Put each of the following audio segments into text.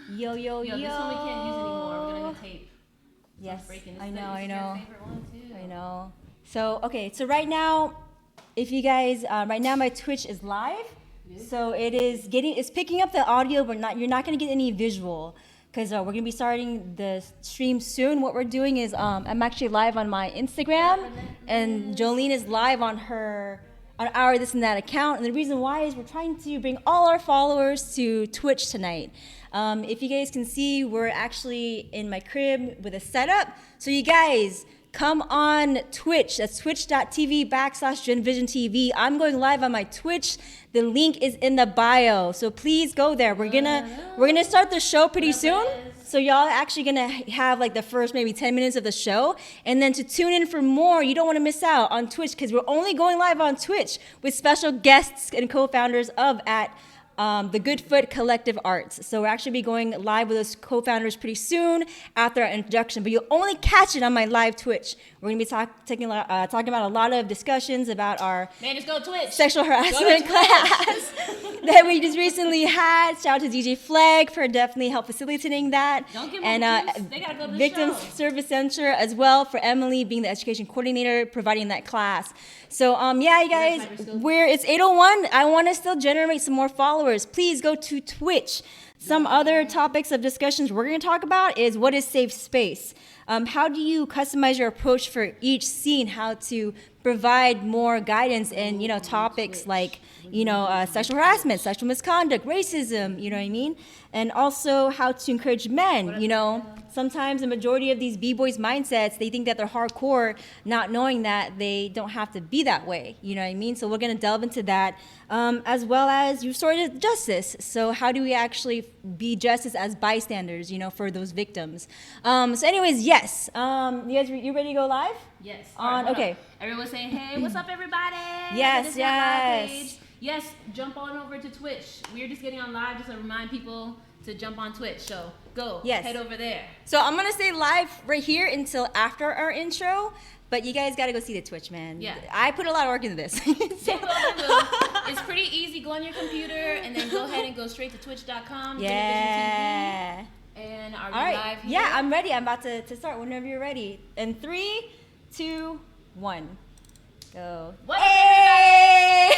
Yo, yo, yo. This one we can't use anymore. We're gonna tape. Yes, Breaking. I know, This I is know. your favorite one too. I know. So, okay, so right now, if you guys, right now my Twitch is live. So it's picking up the audio, but you're not gonna get any visual. Because we're gonna be starting the stream soon. What we're doing is, I'm actually live on my Instagram, and Jolene is live on our This and That account. And the reason why is we're trying to bring all our followers to Twitch tonight. If you guys can see, we're actually in my crib with a setup. So you guys, come on Twitch. That's twitch.tv/GenVisionTV. I'm going live on my Twitch. The link is in the bio. So please go there. We're gonna start the show pretty soon. So y'all actually gonna have like the first maybe 10 minutes of the show. And then to tune in for more, you don't wanna miss out on Twitch because we're only going live on Twitch with special guests and co-founders at the Goodfoot Collective Arts. So we'll actually be going live with those co-founders pretty soon after our introduction, but you'll only catch it on my live Twitch. We're gonna be talking about a lot of discussions about our just go Twitch. Sexual harassment class that we just recently had. Shout out to DJ Flag for definitely help facilitating that. Don't give them the they gotta go to the Victims show. Service Center as well for Emily being the education coordinator, providing that class. So yeah, you guys, it's 8:01. I want to still generate some more followers. Please go to Twitch. Some other topics of discussions we're going to talk about is what is safe space. How do you customize your approach for each scene? How to provide more guidance and topics like sexual harassment, sexual misconduct, racism. You know what I mean? And also how to encourage men. Sometimes the majority of these b-boys mindsets, they think that they're hardcore, not knowing that they don't have to be that way. You know what I mean? So we're going to delve into that, as well as restorative justice. So how do we actually be justice as bystanders, for those victims? So anyways, yes. You ready to go live? Yes. Okay. Everyone's saying, hey, what's up, everybody? Yes, yes. Yes, jump on over to Twitch. We're just getting on live just to remind people to jump on Twitch. So go, head over there. So I'm going to stay live right here until after our intro. But you guys got to go see the Twitch, man. Yeah. I put a lot of work into this. It's pretty easy. Go on your computer and then go ahead and go straight to twitch.com. Yeah. And are we live here? Yeah, I'm ready. I'm about to start whenever you're ready. In 3, 2, 1. Go. What hey!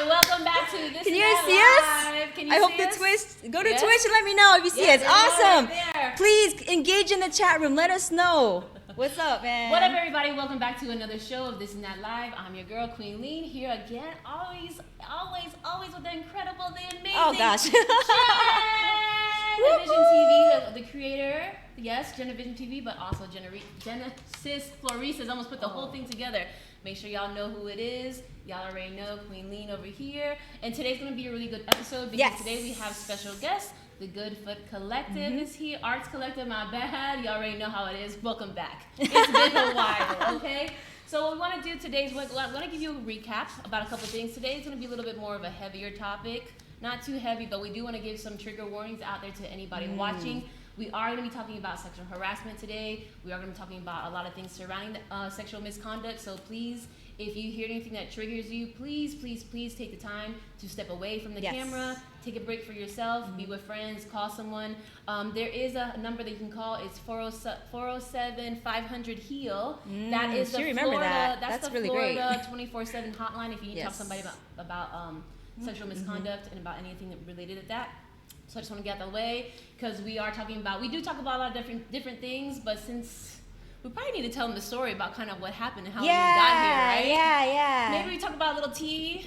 Welcome back to This Can and you That see Live. us? Can you I see hope us? the twist. Go to Twitch and let me know if you see us. Awesome. Right. Please engage in the chat room. Let us know. What's up, man? What up, everybody? Welcome back to another show of This and That Live. I'm your girl, Queen Lean, here again. Always with the incredible, the amazing. Oh gosh. Genevision TV, the creator. Yes, Genevision TV, but also Genesis Florices. Almost put the whole thing together. Make sure y'all know who it is. Y'all already know Queen Lean over here. And today's going to be a really good episode because today we have special guests. The Goodfoot Collective is here. Arts Collective, my bad. Y'all already know how it is. Welcome back. It's been a while, okay? So what we want to do today is I'm going to give you a recap about a couple things. Today is going to be a little bit more of a heavier topic. Not too heavy, but we do want to give some trigger warnings out there to anybody watching. We are going to be talking about sexual harassment today. We are going to be talking about a lot of things surrounding sexual misconduct. So please, if you hear anything that triggers you, please take the time to step away from the camera, take a break for yourself, be with friends, call someone. There is a number that you can call. It's 407-500-HEAL. That is the Florida. That's the really Florida 24/7 hotline if you need to talk to somebody about sexual misconduct and about anything related to that. So I just want to get out of the way because we do talk about a lot of different things, but since we probably need to tell them the story about kind of what happened and how we got here, right? Yeah. Maybe we talk about a little tea.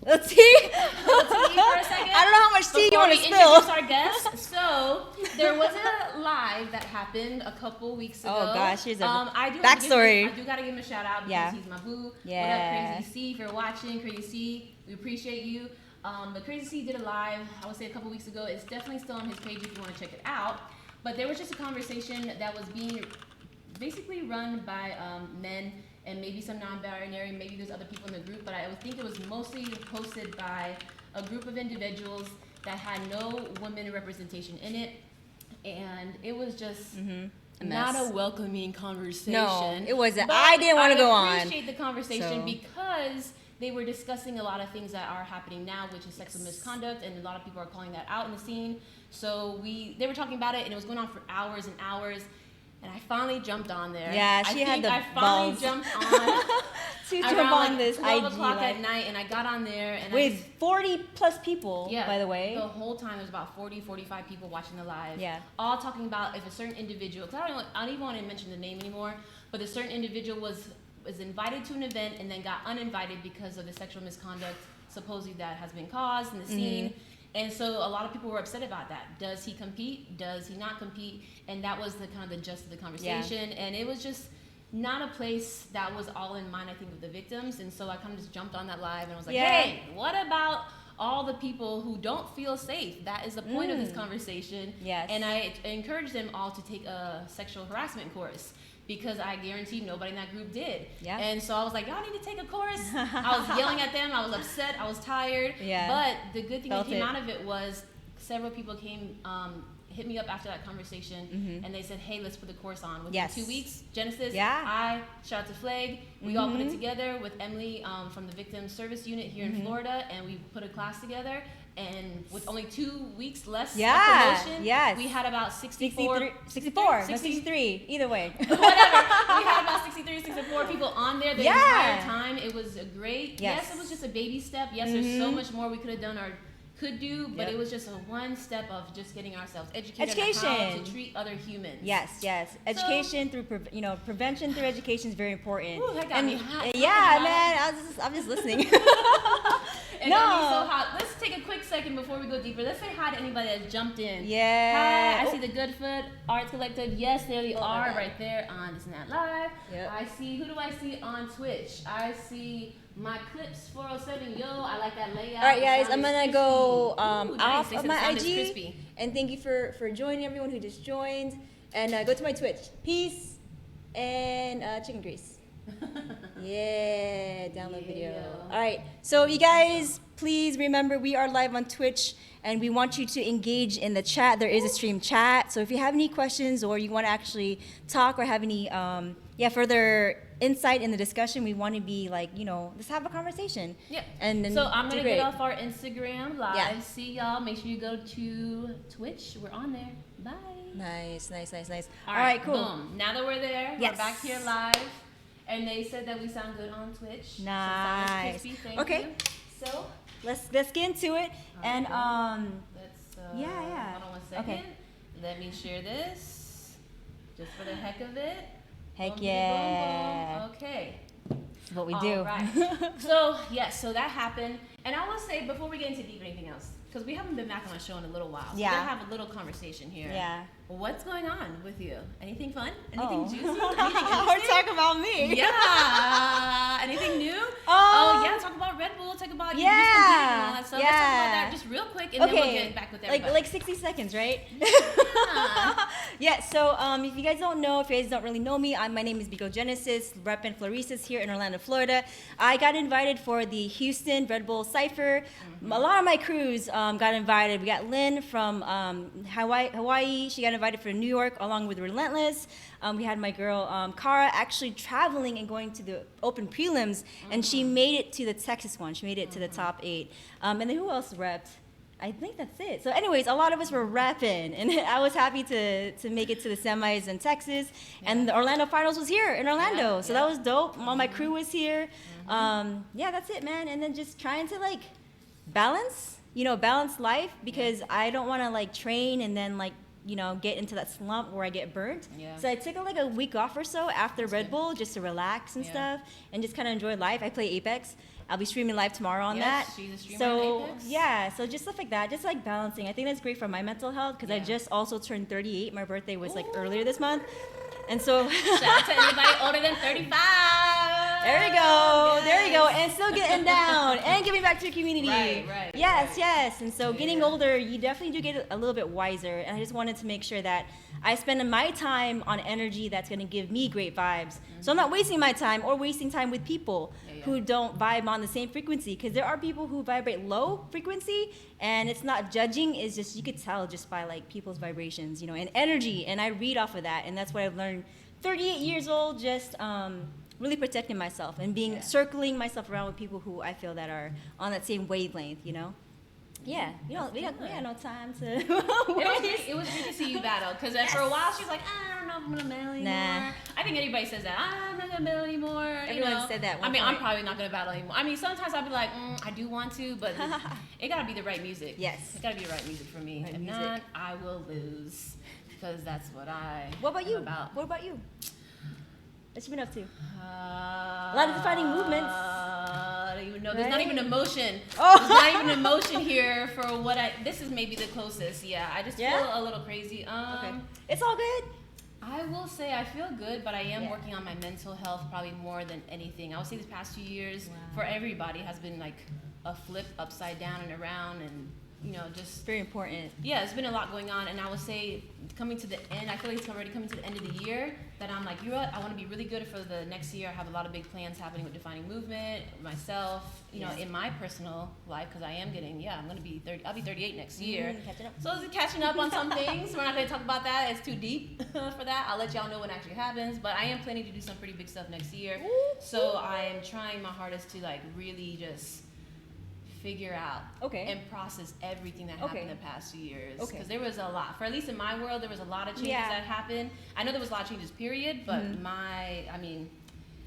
Little tea? For a second. I don't know how much tea you want to spill. Introduce our guest. So there was a live that happened a couple weeks ago. Oh gosh, here's a backstory. I do gotta give him a shout out because he's my boo. Yeah. What up, Crazy C? If you're watching, Crazy C, we appreciate you. But Crazy C did a live, I would say a couple weeks ago. It's definitely still on his page if you want to check it out. But there was just a conversation that was being basically run by men and maybe some non-binary, maybe there's other people in the group, but I would think it was mostly hosted by a group of individuals that had no women representation in it. And it was just not a welcoming conversation. No, it wasn't. I didn't want to go on. I appreciate the conversation because they were discussing a lot of things that are happening now, which is sexual misconduct, and a lot of people are calling that out in the scene. So they were talking about it, and it was going on for hours and hours. And I finally jumped on there. Yeah, she had the I finally balls. jumped on to jump around on like this 12 IG o'clock live at night, and I got on there. And with 40 plus people, yeah, by the way. the whole time there was about 40, 45 people watching the live. Yeah. All talking about if a certain individual, because I don't even want to mention the name anymore, but a certain individual was invited to an event and then got uninvited because of the sexual misconduct supposedly that has been caused in the scene. And so a lot of people were upset about that. Does he compete? Does he not compete? And that was the kind of the gist of the conversation. Yeah. And it was just not a place that was all in mind, I think, of the victims. And so I kind of just jumped on that live and was like, hey, what about all the people who don't feel safe? That is the point of this conversation. Yes. And I encouraged them all to take a sexual harassment course, because I guarantee nobody in that group did. Yeah. And so I was like, y'all need to take a course. I was yelling at them. I was upset. I was tired. Yeah. But the good thing that came out of it was several people came, hit me up after that conversation, and they said, hey, let's put the course on. Within 2 weeks, Genesis, I, shout out to Flag, we all put it together with Emily from the Victim Service Unit here in Florida, and we put a class together. And with only 2 weeks less of promotion, we had about 63, either way. Whatever. We had about 63, 64 people on there the entire time. It was a great, yes, it was just a baby step. Yes, there's so much more we could have done or could do, but it was just a one step of just getting ourselves educated on how to treat other humans. Yes. Education through prevention through education is very important. Ooh, that got me hot. Yeah, man, I'm just listening. It got me so hot. Let's take a quick second before we go deeper. Let's say hi to anybody that jumped in. Yeah. Hi, I see the Goodfoot Arts Collective. Yes, there they are right there on This and That Live. Yep. I see, who do I see on Twitch? I see my Clips 407. Yo, I like that layout. All right, guys, I'm going to go off nice. of my IG. And thank you for joining everyone who just joined. And go to my Twitch. Peace and chicken grease. Yeah, download video. All right, so you guys, please remember we are live on Twitch, and we want you to engage in the chat. There is a stream chat, so if you have any questions or you want to actually talk or have any further insight in the discussion, we want to be like, let's have a conversation. Yeah. And so I'm gonna get off our Instagram live. Yeah. See y'all. Make sure you go to Twitch. We're on there. Bye. Nice. All right, cool. Boom. Now that we're there, we're back here live. And they said that we sound good on Twitch. Nice. So crispy. Thank you. So let's get into it. And let's yeah. Hold on one second. Okay. Let me share this, just for the heck of it. Heck boom, yeah. Boom, boom. Okay. That's what we do. All right. So that happened. And I will say, before we get into deep anything else, because we haven't been back on our show in a little while, so we're gonna have a little conversation here. Yeah. What's going on with you? Anything fun? Anything juicy? Anything Or talk about me. Yeah. Anything new? Talk about Red Bull. Talk about you just competing and all that stuff. Let's talk about that just real quick, and then we'll get back with everybody. Like 60 seconds, right? Yeah. So if you guys don't know, if you guys don't really know me, my name is Bigo Genesis, repping Florisas here in Orlando, Florida. I got invited for the Houston Red Bull Cypher. A lot of my crews got invited. We got Lynn from Hawaii. She got invited for New York along with Relentless. We had my girl Cara actually traveling and going to the open prelims, and she made it to the Texas one. She made it to the top 8. And then who else repped? I think that's it. So anyways, a lot of us were repping, and I was happy to make it to the semis in Texas. And the Orlando Finals was here in Orlando, so that was dope. All my crew was here. That's it, man. And then just trying to balance life, because I don't want to train and then get into that slump where I get burnt. Yeah. So I took a week off or so after Red Bull just to relax and stuff and just kind of enjoy life. I play Apex. I'll be streaming live tomorrow on that. She's a streamer on Apex. So just stuff like that, just balancing. I think that's great for my mental health, because I just also turned 38. My birthday was earlier this month. And so shout out to anybody older than 35. There you go. Yes. There you go. And still getting down and giving back to the community. Right. Yes. And so getting older, you definitely do get a little bit wiser. And I just wanted to make sure that I spend my time on energy that's going to give me great vibes. So I'm not wasting my time or wasting time with people who don't vibe on the same frequency. Because there are people who vibrate low frequency, and it's not judging. It's just, you could tell just by people's vibrations, and energy. And I read off of that. And that's what I've learned 38 years old, just really protecting myself and being circling myself around with people who I feel that are on that same wavelength, you know? Yeah, you know, we got no time to. It was great to see you battle because for a while she was like, I don't know if I'm gonna battle anymore. Nah. I think everybody says that. I'm not gonna battle anymore. Everyone said that. I'm probably not gonna battle anymore. I mean, sometimes I'll be like, I do want to, but it gotta be the right music. Yes. It gotta be the right music for me. Right if music. not, I will lose because that's what What about you? about. What about you? What you been up to? A lot of defining movements. I don't even know. There's not Right? even emotion. Oh. There's not even emotion here for what this is maybe the closest. Yeah, I just Yeah? feel a little crazy. Okay. It's all good. I will say I feel good, but I am Yeah. working on my mental health probably more than anything. I would say these past 2 years Wow. for everybody has been like a flip upside down and around, and just Very important. yeah, it's been a lot going on, and I would say coming to the end, I feel like it's already coming to the end of the year, that I'm like, you know what, I want to be really good for the next year. I have a lot of big plans happening with Defining Movement, myself, Yes. in my personal life, because I am getting, I'm going to be 30, I'll be 38 next year. Catching up. So it's catching up on some things. We're not going to talk about that. It's too deep for that. I'll let y'all know when it actually happens, but I am planning to do some pretty big stuff next year. So I am trying my hardest to like really just figure out Okay. and process everything that happened Okay. the past 2 years. Okay. Because there was a lot. For at least in my world, there was a lot of changes Yeah. that happened. I know there was a lot of changes, period, but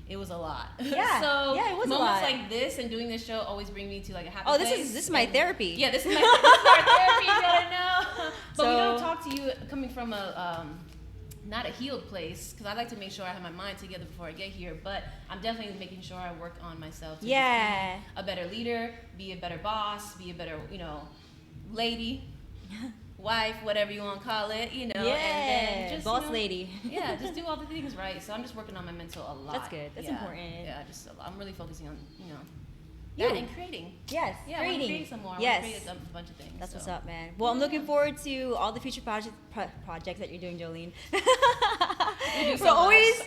it was a lot. Yeah. So Yeah, it was a moments lot. like this and doing this show always bring me to like a happy Oh, place. this is my And- therapy. Yeah, this is our therapy. You gotta know. But we So- don't talk to you coming from a not a healed place, because I like to make sure I have my mind together before I get here. But I'm definitely making sure I work on myself to Yeah. be a better leader, be a better boss, be a better lady, wife, whatever you want to call it. Yeah. And then just Boss lady. yeah, just do all the things right. So I'm just working on my mental a lot. That's good. That's Yeah. important. Yeah, I'm really focusing on You. that and creating. Yes. Yeah, I want to creating. create some more. I Yes. want to create a bunch of things. That's so. what's up, man. Well, I'm looking forward to all the future projects that you're doing, Jolene. do so we're always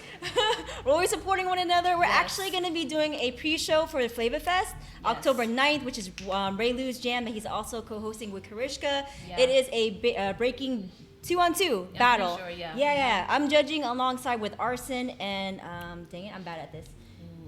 we're always supporting one another. We're Yes. actually going to be doing a pre-show for the Flavor Fest, October 9th, which is Ray Lou's jam that he's also co-hosting with Karishka. Yeah. It is a breaking 2-on-2 Yeah, battle. pretty sure, yeah. Yeah. I'm judging alongside with Arson and dang it, I'm bad at this.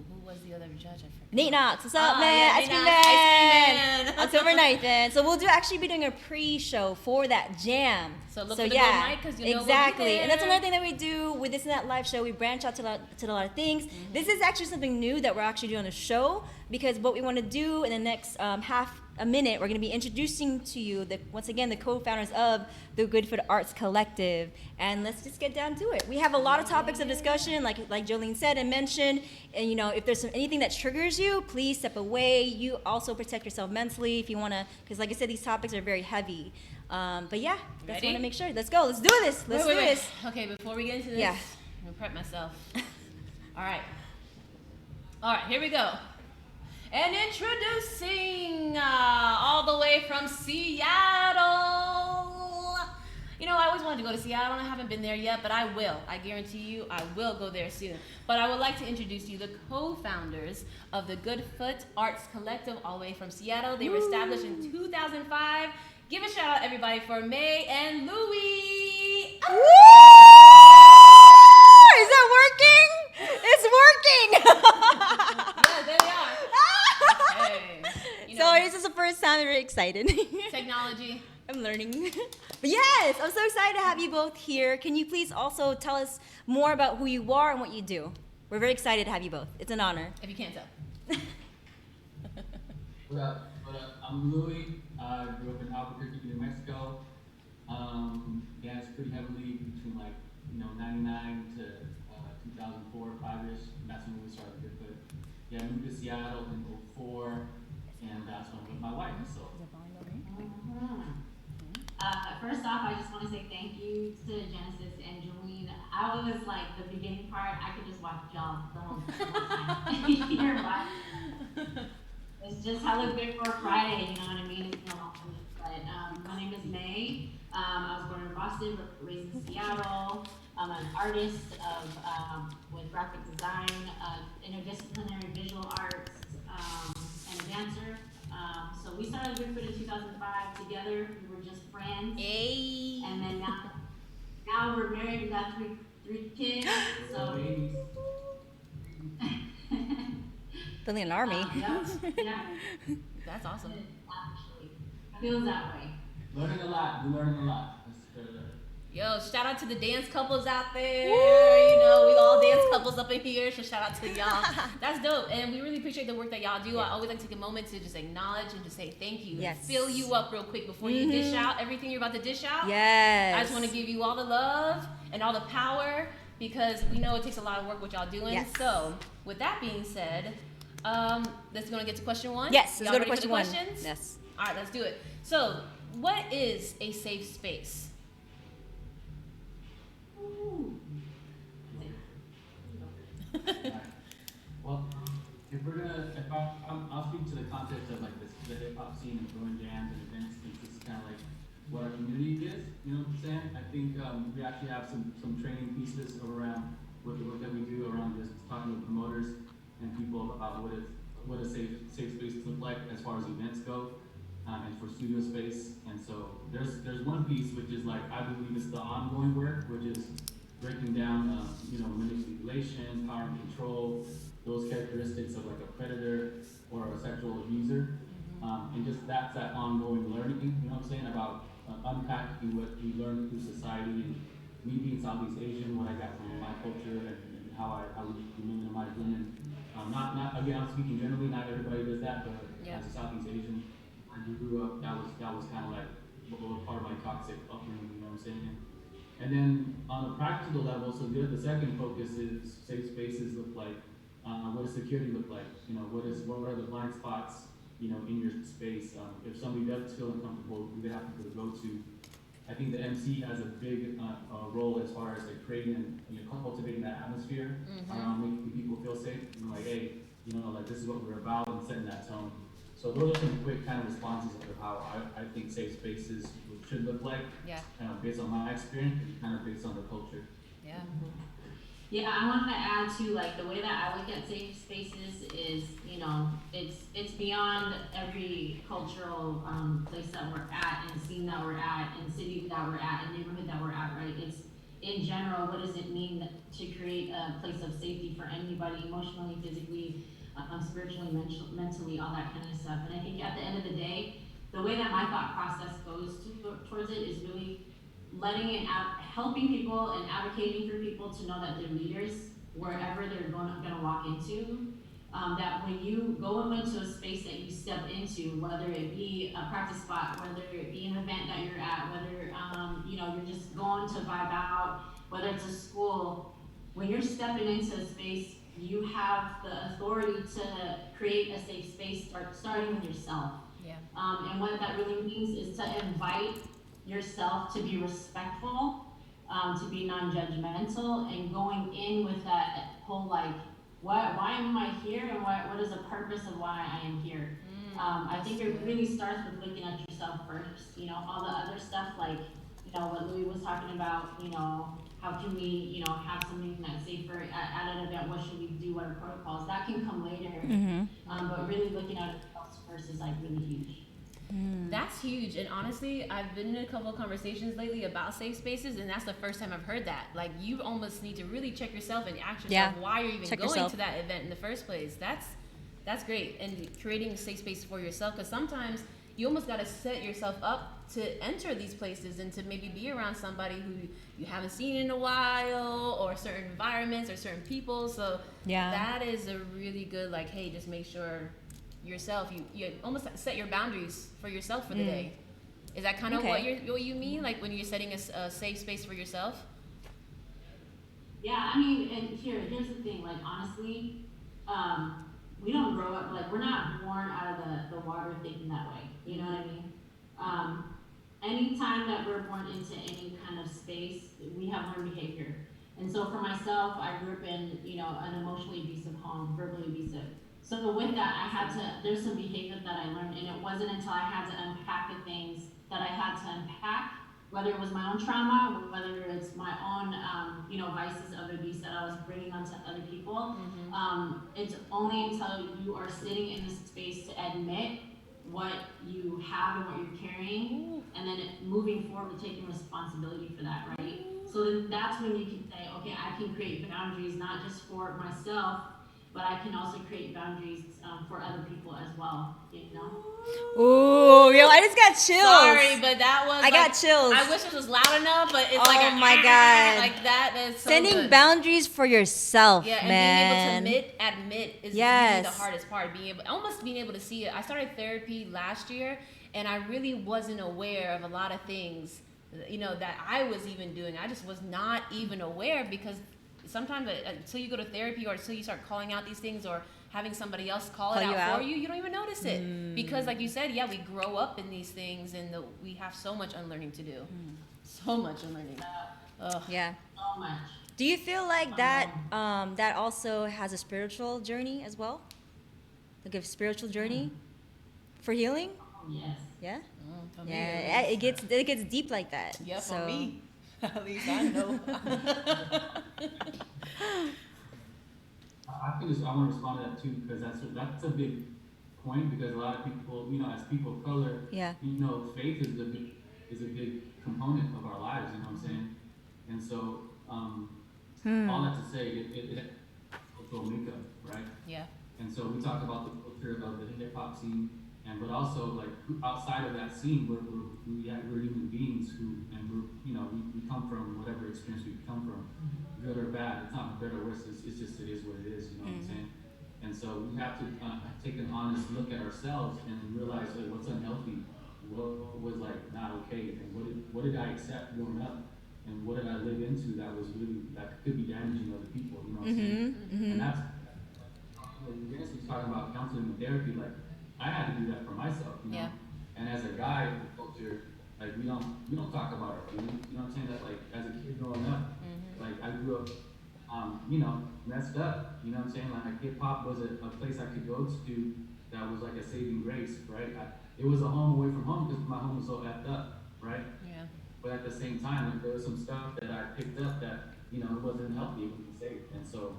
Who was the other judge? I forgot. Nate Knox, what's up, Ah, man? yeah, Ice Nate Cream Knox, Man. Ice Cream Man. October 9th, man. So we'll actually be doing a pre-show for that jam. So look for the Gold Night, 'cause you know we'll be exactly. And that's there. another thing that we do with this and that live show. We branch out to a lot of things. This is actually something new that we're actually doing on the show, because what we want to do in the next half a minute, we're going to be introducing to you once again the co-founders of the Good Food Arts Collective, and let's just get down to it. We have a lot of topics of discussion, like Jolene said and mentioned, and if there's anything that triggers you, please step away. You also protect yourself mentally if you want to, because like I said, these topics are very heavy. But yeah, that's Ready? want to make sure. Let's go. Let's do this. Let's Wait, do wait. this. Okay, before we get into this, Yeah. I'm gonna prep myself. All right, here we go. And introducing all the way from Seattle. I always wanted to go to Seattle, and I haven't been there yet, but I will. I guarantee you, I will go there soon. But I would like to introduce you the co-founders of the Good Foot Arts Collective, all the way from Seattle. They were established in 2005. Give a shout out, everybody, for May and Louie. Woo! Is that working? It's working. Yeah, there they are. Okay. So this is the first time. We're excited. Technology. I'm learning. But yes, I'm so excited to have you both here. Can you please also tell us more about who you are and what you do? We're very excited to have you both. It's an honor. If you can't tell. What up? I'm Louie. I grew up in Albuquerque, New Mexico. Danced pretty heavily between 99 to 2004, 5-ish. That's when we started Good Foot. Yeah, I moved to Seattle in 2004, and that's when I met my wife. So. First off, I just want to say thank you to Genesis and Jolene. I was the beginning part, I could just watch y'all the whole time. It's just hella good for a Friday, you know what I mean? It's no long for me. But my name is May. I was born in Boston, but raised in Seattle. I'm an artist with graphic design, interdisciplinary visual arts, and a dancer. So we started Good Foot in 2005 together. We were just friends. Hey. And then now we're married. We got three kids. So Building an army. Yeah, That's awesome. actually, feels that way. Learning a lot. We're learning a lot. That's, Yo, shout out to the dance couples out there. You know, we all dance couples up in here, so shout out to y'all. That's dope, and we really appreciate the work that y'all do. I always like to take a moment to just acknowledge and just say thank you. Yes. Fill you up real quick before you dish out everything you're about to dish out. Yes. I just want to give you all the love and all the power because we know it takes a lot of work what y'all doing. Yes. So, with that being said, let's gonna get to question one. Yes, let's Y'all go to ready for the question one. questions? Yes. All right, let's do it. So, what is a safe space? Ooh. Well, if we're gonna, I'll speak to the context of like this, the hip hop scene and throwing jams and events, since this is kind of like what our community is. You know what I'm saying? I think we actually have some training pieces around with the work that we do around just talking with promoters and people about what a safe space look like as far as events go, and for studio space. And so there's one piece which is like I believe it's the ongoing work, which is breaking down manipulation, power and control, those characteristics of like a predator or a sexual abuser, and just that's that ongoing learning. You know what I'm saying about unpacking what we learn through society and me being Southeast Asian, what I got from my culture and how I would minimize women. Not again, I'm speaking generally. Not everybody does that, but Yeah. as a Southeast Asian, when you grew up, that was kind of like what was part of my toxic upbringing. You know what I'm saying? And then on a practical level, so the second focus is safe spaces look like. What does security look like? You know, what are the blind spots? You know, in your space. If somebody does feel uncomfortable, who they have to go to. I think the MC has a big role as far as like creating and cultivating that atmosphere around making people feel safe. You know, like, hey, like this is what we're about and setting that tone. So those are some quick kind of responses of how I think safe spaces should look like. Yeah. Based on my experience, and kind of based on the culture. Yeah. Yeah, I wanted to add to like the way that I look at safe spaces is, it's beyond every cultural place that we're at and scene that we're at and city that we're at and neighborhood that we're at, right? It's in general, what does it mean to create a place of safety for anybody, emotionally, physically, spiritually, mentally, all that kind of stuff. And I think at the end of the day, the way that my thought process goes towards it is really helping people and advocating for people to know that they're leaders wherever they're gonna walk into. That when you go into a space that you step into, whether it be a practice spot, whether it be an event that you're at, whether you're just going to vibe out, whether it's a school, when you're stepping into a space, you have the authority to create a safe space, starting with yourself. Yeah. And what that really means is to invite yourself to be respectful, to be non-judgmental, and going in with that whole like, why am I here, and what is the purpose of why I am here? I think it really starts with looking at yourself first. All the other stuff like, what Louis was talking about. How can we, have something that's safer at an event? What should we do? What are protocols? That can come later. But really looking at ourselves first is like really huge. That's huge, and honestly, I've been in a couple of conversations lately about safe spaces, and that's the first time I've heard that. Like, you almost need to really check yourself and ask yourself why you're even going to that event in the first place. That's great, and creating a safe space for yourself, because sometimes you almost got to set yourself up to enter these places and to maybe be around somebody who you haven't seen in a while, or certain environments or certain people. So that is a really good, like, hey, just make sure yourself, you almost set your boundaries for yourself for the day. Is that kind of what you mean, like when you're setting a safe space for yourself? Yeah, I mean, and here's the thing, like, honestly, we don't grow up, like, we're not born out of the water thinking that way, you know what I mean? Anytime that we're born into any kind of space, we have learned behavior. And so for myself, I grew up in, an emotionally abusive home, verbally abusive. So with that, there's some behavior that I learned, and it wasn't until I had to unpack the things that I had to unpack, whether it was my own trauma, whether it's my own, vices of abuse that I was bringing onto other people. It's only until you are sitting in this space to admit what you have and what you're carrying, and then moving forward to taking responsibility for that, right? So then that's when you can say, okay, I can create boundaries, not just for myself, but I can also create boundaries for other people as well, you know? Ooh, yo, I just got chills. Sorry, but that was. I got chills. I wish it was loud enough, but it's Oh like my God. like that is so Setting good. boundaries for yourself, Yeah, and man. being able to admit is Yes. really the hardest part. Almost being able to see it. I started therapy last year, and I really wasn't aware of a lot of things, you know, that I was even doing. I just was not even aware, because sometimes until you go to therapy or until you start calling out these things or having somebody else call it Call you out for out? you, you don't even notice it. Because like you said, yeah, we grow up in these things, and we have so much unlearning to do. So much unlearning. Ugh. Yeah. So much. Do you feel like that that also has a spiritual journey as well? Like a spiritual journey for healing? Oh, yes. Yeah? For me, Yeah, it gets deep like that. yeah, so. for me. At least I know. I think I want to respond to that too, because that's a big point, because a lot of people, you know, as people of color, Yeah. you know, faith is a big component of our lives, you know what I'm saying? And so, all that to say, it cultural makeup, right? Yeah. And so we talk about the culture of the hip hop scene, but also like outside of that scene, we're human beings and we come from whatever experience we come from, good or bad. It's not better or worse. It's just, it is what it is. You know what I'm saying? And so we have to take an honest look at ourselves and realize like, what's unhealthy, what was like not okay, and what did I accept growing up, and what did I live into that could be damaging other people. You know what I'm saying? And that's when Nancy's talking about counseling and therapy. Like I had to do that for myself. You know? Yeah. And as a guy in the culture, like we don't talk about our feelings. You know what I'm saying? That like as a kid growing up, like I grew up, messed up. You know what I'm saying? Like hip hop was a place I could go to that was like a saving grace, right? It was a home away from home because my home was so effed up, right? Yeah. But at the same time, like, there was some stuff that I picked up that it wasn't healthy, it wasn't safe, and so.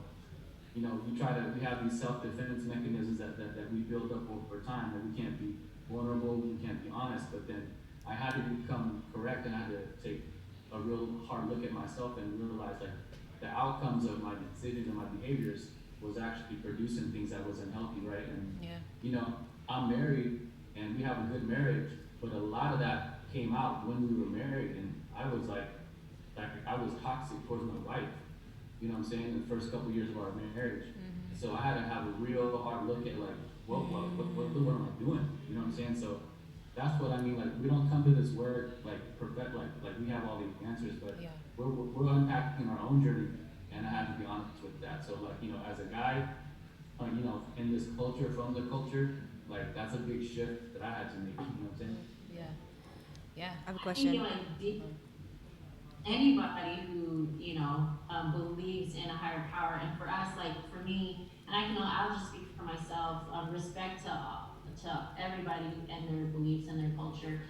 We have these self-defense mechanisms that we build up over time, that we can't be vulnerable, we can't be honest, but then I had to become correct, and I had to take a real hard look at myself and realize like the outcomes of my decisions and my behaviors was actually producing things that wasn't healthy, right? And I'm married and we have a good marriage, but a lot of that came out when we were married, and I was I was toxic towards my wife. You know what I'm saying? In the first couple years of our marriage. So I had to have a real hard look at like, what am I doing? You know what I'm saying? So that's what I mean. Like we don't come to this work like perfect, like we have all the answers, but we're unpacking our own journey, and I have to be honest with that. So like as a guy, in this culture, from the culture, like that's a big shift that I had to make. You know what I'm saying? Yeah. Yeah. I have a I question. think like anybody who believes in a higher power, and for us, like for me, and I'll just speak for myself. Respect to everybody and their beliefs and their culture.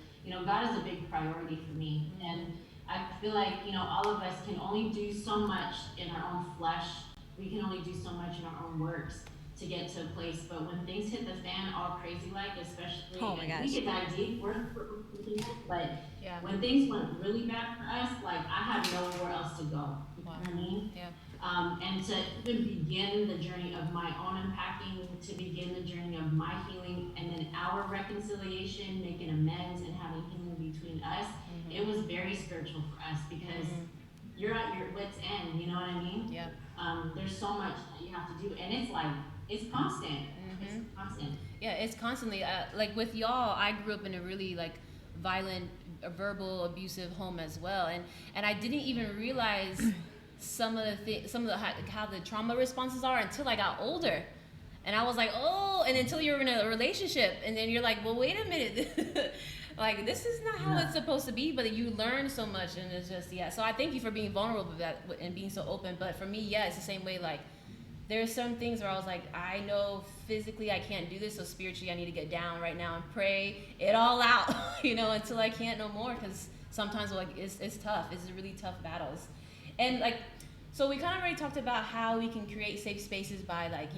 God is a big priority for me, and I feel like all of us can only do so much in our own flesh. We can only do so much in our own works to get to a place. But when things hit the fan, all crazy like, especially, Oh my gosh. we get that deep. But Yeah. when things went really bad for us, like I had nowhere else to go. You know what I mean? Yeah. And to even begin the journey of my own unpacking, to begin the journey of my healing, and then our reconciliation, making amends, and having healing between us, it was very spiritual for us, because you're at your wit's end. You know what I mean? Yeah. There's so much that you have to do, and it's constant. It's constant. Yeah, it's constantly like with y'all. I grew up in a really like violent, verbal, abusive home as well, and I didn't even realize some of the how the trauma responses are until I got older, and I was like, oh, and until you're in a relationship, and then you're like, well, wait a minute, like this is not how it's supposed to be, but you learn so much, and it's just So I thank you for being vulnerable with that and being so open. But for me, it's the same way. Like there's some things where I was like, I know physically I can't do this, so spiritually I need to get down right now and pray it all out, until I can't no more, because sometimes like it's tough. It's really tough battles. And like, so we kind of already talked about how we can create safe spaces by like,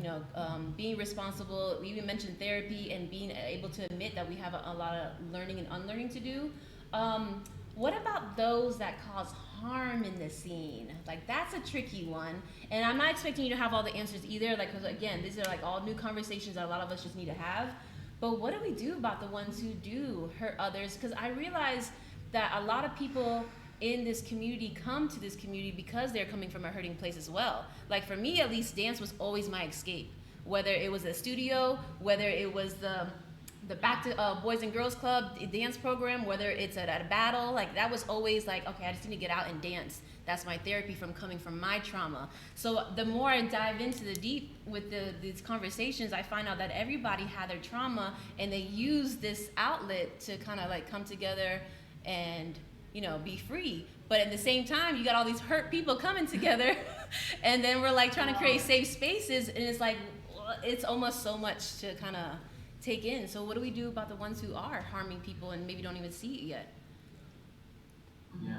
being responsible. We even mentioned therapy and being able to admit that we have a lot of learning and unlearning to do. What about those that cause harm in the scene? Like, that's a tricky one. And I'm not expecting you to have all the answers either. Like, because again, these are like all new conversations that a lot of us just need to have. But what do we do about the ones who do hurt others? Because I realize that a lot of people in this community come to this community because they're coming from a hurting place as well. Like, for me, at least, dance was always my escape. Whether it was a studio, whether it was the back to Boys and Girls Club dance program, whether it's at a battle, like that was always like, okay, I just need to get out and dance. That's my therapy from coming from my trauma. So the more I dive into the deep with these conversations, I find out that everybody had their trauma and they use this outlet to kind of like come together and, you know, be free. But at the same time, you got all these hurt people coming together and then we're like trying to create safe spaces, and it's like, it's almost so much to kind of take in. So what do we do about the ones who are harming people and maybe don't even see it yet? Yeah.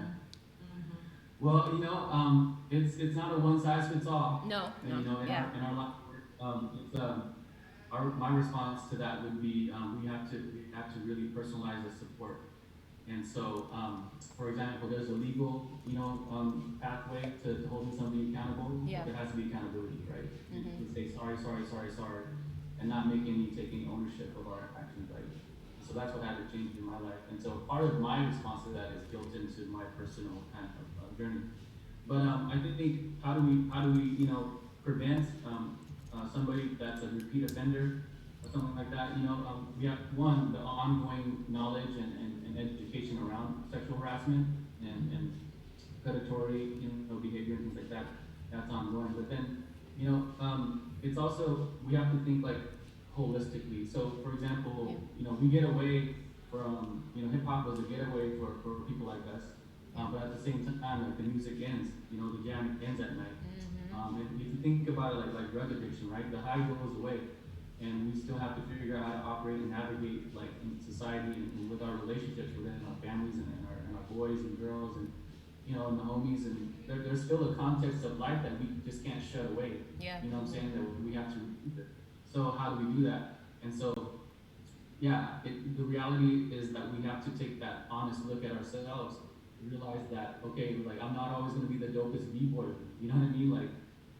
Well, you know, it's not a one size fits all. No, And, you know, in yeah. our line of work, my response to that would be we have to really personalize the support. And so, for example, there's a legal, you know, pathway to holding somebody accountable. Yeah. There has to be accountability, right? You Mhm. can say sorry, and not taking ownership of our actions, right? So that's what had to change in my life. And so part of my response to that is built into my personal kind of journey. But I think how do we you know prevent somebody that's a repeat offender or something like that? You know, we have the ongoing knowledge and education around sexual harassment and predatory behavior and things like that. That's ongoing. But then you know it's also we have to think like holistically. So for example, you know, we get away from hip hop was a getaway for people like us. But at the same time, like the music ends, you know, the jam ends at night. And if you think about it like drug addiction, right? The high goes away, and we still have to figure out how to operate and navigate like in society and with our relationships within our families and our boys and girls and you know and the homies, and there's still a context of life that we just can't shut away. Yeah. You know what I'm saying? That we have to repeat it. So how do we do that? And so, yeah, the reality is that we have to take that honest look at ourselves. Realize that, okay, like I'm not always going to be the dopest b-boy, you know what I mean? Like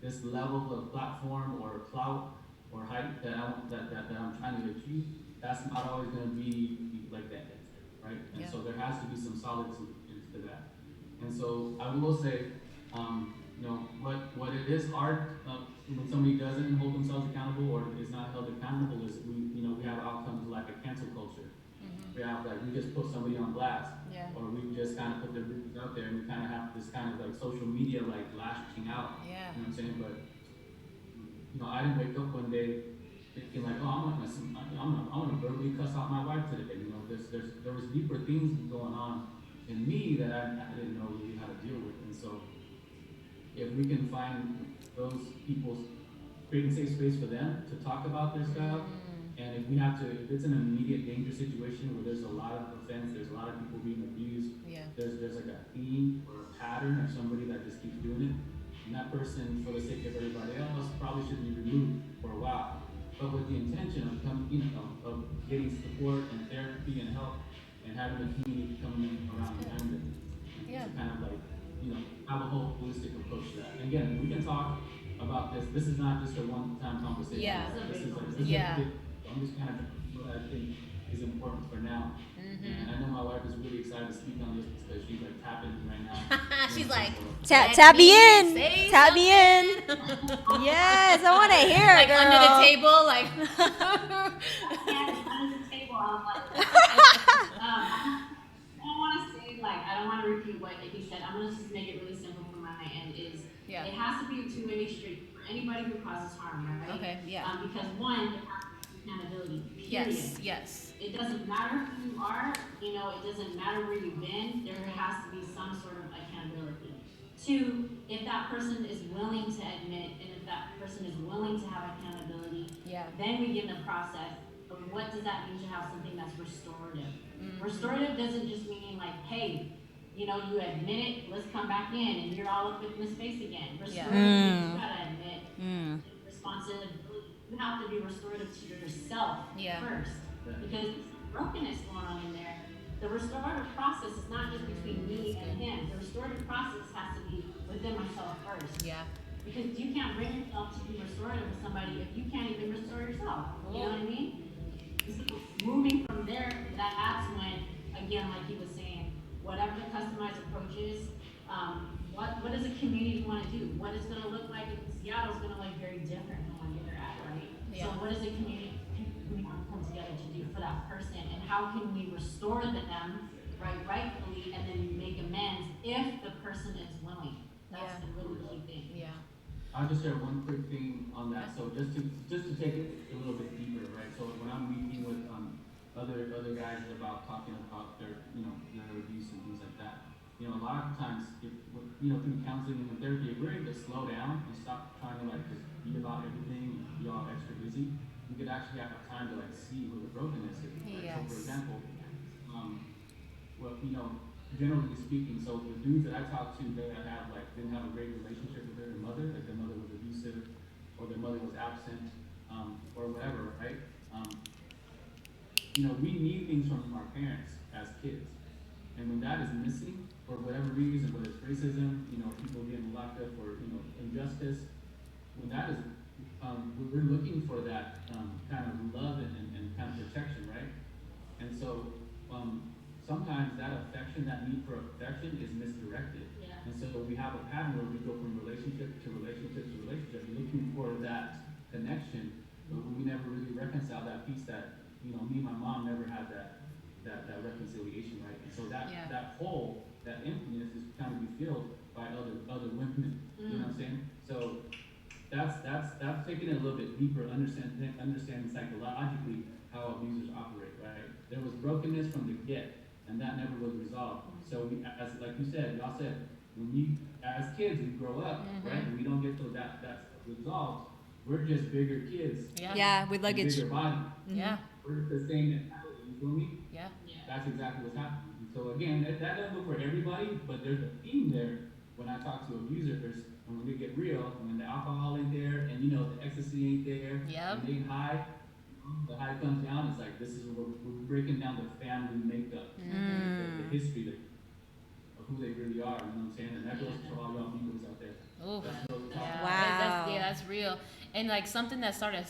this level of platform or clout or height that I'm trying to achieve, that's not always going to be like that, right? And Yeah. so there has to be some solidity to that. And so I will say, you know, what it is hard when somebody doesn't hold themselves accountable or is not held accountable is we have outcomes like a cancel culture. We have like we just put somebody on blast. Yeah. Or we just kind of put their business out there, and we kind of have this kind of like social media like lashing out. Yeah. You know what I'm saying? But you know, I didn't wake up one day thinking like, oh, I'm gonna verbally cuss out my wife today. You know, there was deeper things going on in me that I didn't know really how to deal with. And so, if we can find those people, create a safe space for them to talk about their stuff. And if it's an immediate danger situation where there's a lot of offense, there's a lot of people being abused, there's like a theme or a pattern of somebody that just keeps doing it, and that person, for the sake of everybody else, probably should be removed for a while. But with the intention of of getting support and therapy and help, and having the community coming around behind it, Yeah. to kind of like have a whole holistic approach to that. And again, we can talk about this. This is not just a one-time conversation. Yeah. This is Yeah. I'm just kind of what I think is important for now. And I know my wife is really excited to speak on this because she's like tapping right now. She's like, Tap me in. Say Tap me in. something. Yes, I want to hear it, Like girl. under the table, like. Yeah, under the table, I'm like, I don't want to say, like, I don't want to repeat what he said. I'm going to just make it really simple from my end. Yeah. It has to be a two-way street for anybody who causes harm, right? Okay, yeah. Because one, it has to be accountability, period. Yes. It doesn't matter who you are, it doesn't matter where you've been, there has to be some sort of accountability. Two, if that person is willing to admit, and if that person is willing to have accountability, Yeah. then we begin the process of what does that mean to have something that's restorative. Restorative doesn't just mean like, hey, you admit it, let's come back in, and you're all up in this space again. Restorative means you gotta admit responsibility. You have to be restorative to yourself Yeah. first. Because there's brokenness going on in there. the restorative process is not just between me and him. The restorative process has to be within myself first. Yeah. Because you can't bring yourself to be restorative with somebody if you can't even restore yourself. You know what I mean? So moving from there, that's when, again, like he was saying, whatever the customized approach is, what does a community want to do? What it's going to look like in Seattle is going to look very different from where you're at, right? Yeah. So what does a community want to come together to do for that person, and how can we restore them, rightfully, and then make amends if the person is willing? That's the really key thing. Yeah. I'll just share one quick thing on that. So just to take it a little bit deeper, right? So when I'm meeting with other guys about talking about their abuse and things like that, a lot of times through counseling and therapy, if we're able to slow down and stop trying to just be about everything and be all extra busy, we could actually have time to see where the brokenness is. Right? Yes. So for example, generally speaking, so the dudes that I talk to that didn't have a great relationship with their mother, like their mother was abusive or their mother was absent, or whatever, right? We need things from our parents as kids. And when that is missing, for whatever reason, whether it's racism, people getting locked up for, injustice, when that is, we're looking for that kind of love and kind of protection, right? And so, sometimes that affection, that need for affection is misdirected. Yeah. And so we have a pattern where we go from relationship to relationship to relationship, looking for that connection, but we never really reconcile that piece that, me and my mom never had that reconciliation, right? And so that hole, that emptiness is kind of be filled by other women. You know what I'm saying? So that's taking it a little bit deeper, understanding psychologically how abusers operate, right? There was brokenness from the get, and that never was resolved. So we, as like you said, y'all said, when we, as kids, we grow up, right? And we don't get to that resolved. We're just bigger kids. Yeah, with luggage. Bigger body. Yeah. We're the same mentality. You feel me? Yeah. That's exactly what's happening. So again, that doesn't look for everybody, but there's a theme there when I talk to abusers, and when they get real, and when the alcohol ain't there, and the ecstasy ain't there, and they high, the high comes down. It's like this is where we're breaking down the family makeup, the history of who they really are. You know what I'm saying? And that goes to all y'all amigos out there. Oh, that's what we're talking yeah. about. Wow. That's real. And something that started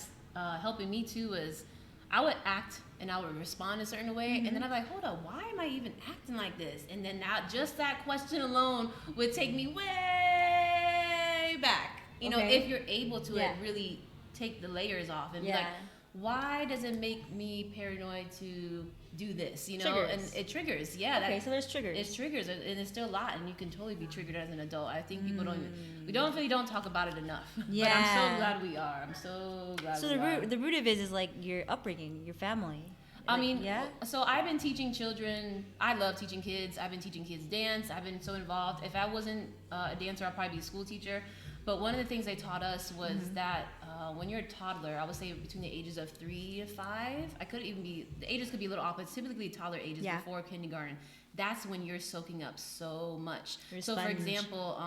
helping me too was I would act and I would respond a certain way, and then I'm like, hold up, why am I even acting like this? And then now just that question alone would take me way back. If you're able to really take the layers off and be like, why does it make me paranoid to do this? Triggers. And it triggers. So there's triggers. It's triggers, and it's still a lot, and you can totally be triggered as an adult. I think people don't talk about it enough. Yeah. But I'm so glad we are. I'm so glad So we are. the root of it is your upbringing, your family. I mean, so I've been teaching children. I love teaching kids. I've been teaching kids dance. I've been so involved. If I wasn't a dancer, I'd probably be a school teacher. But one of the things they taught us was that when you're a toddler, I would say between the ages of 3 to 5, the ages could be a little off, but typically toddler ages before kindergarten. That's when you're soaking up so much. So for example,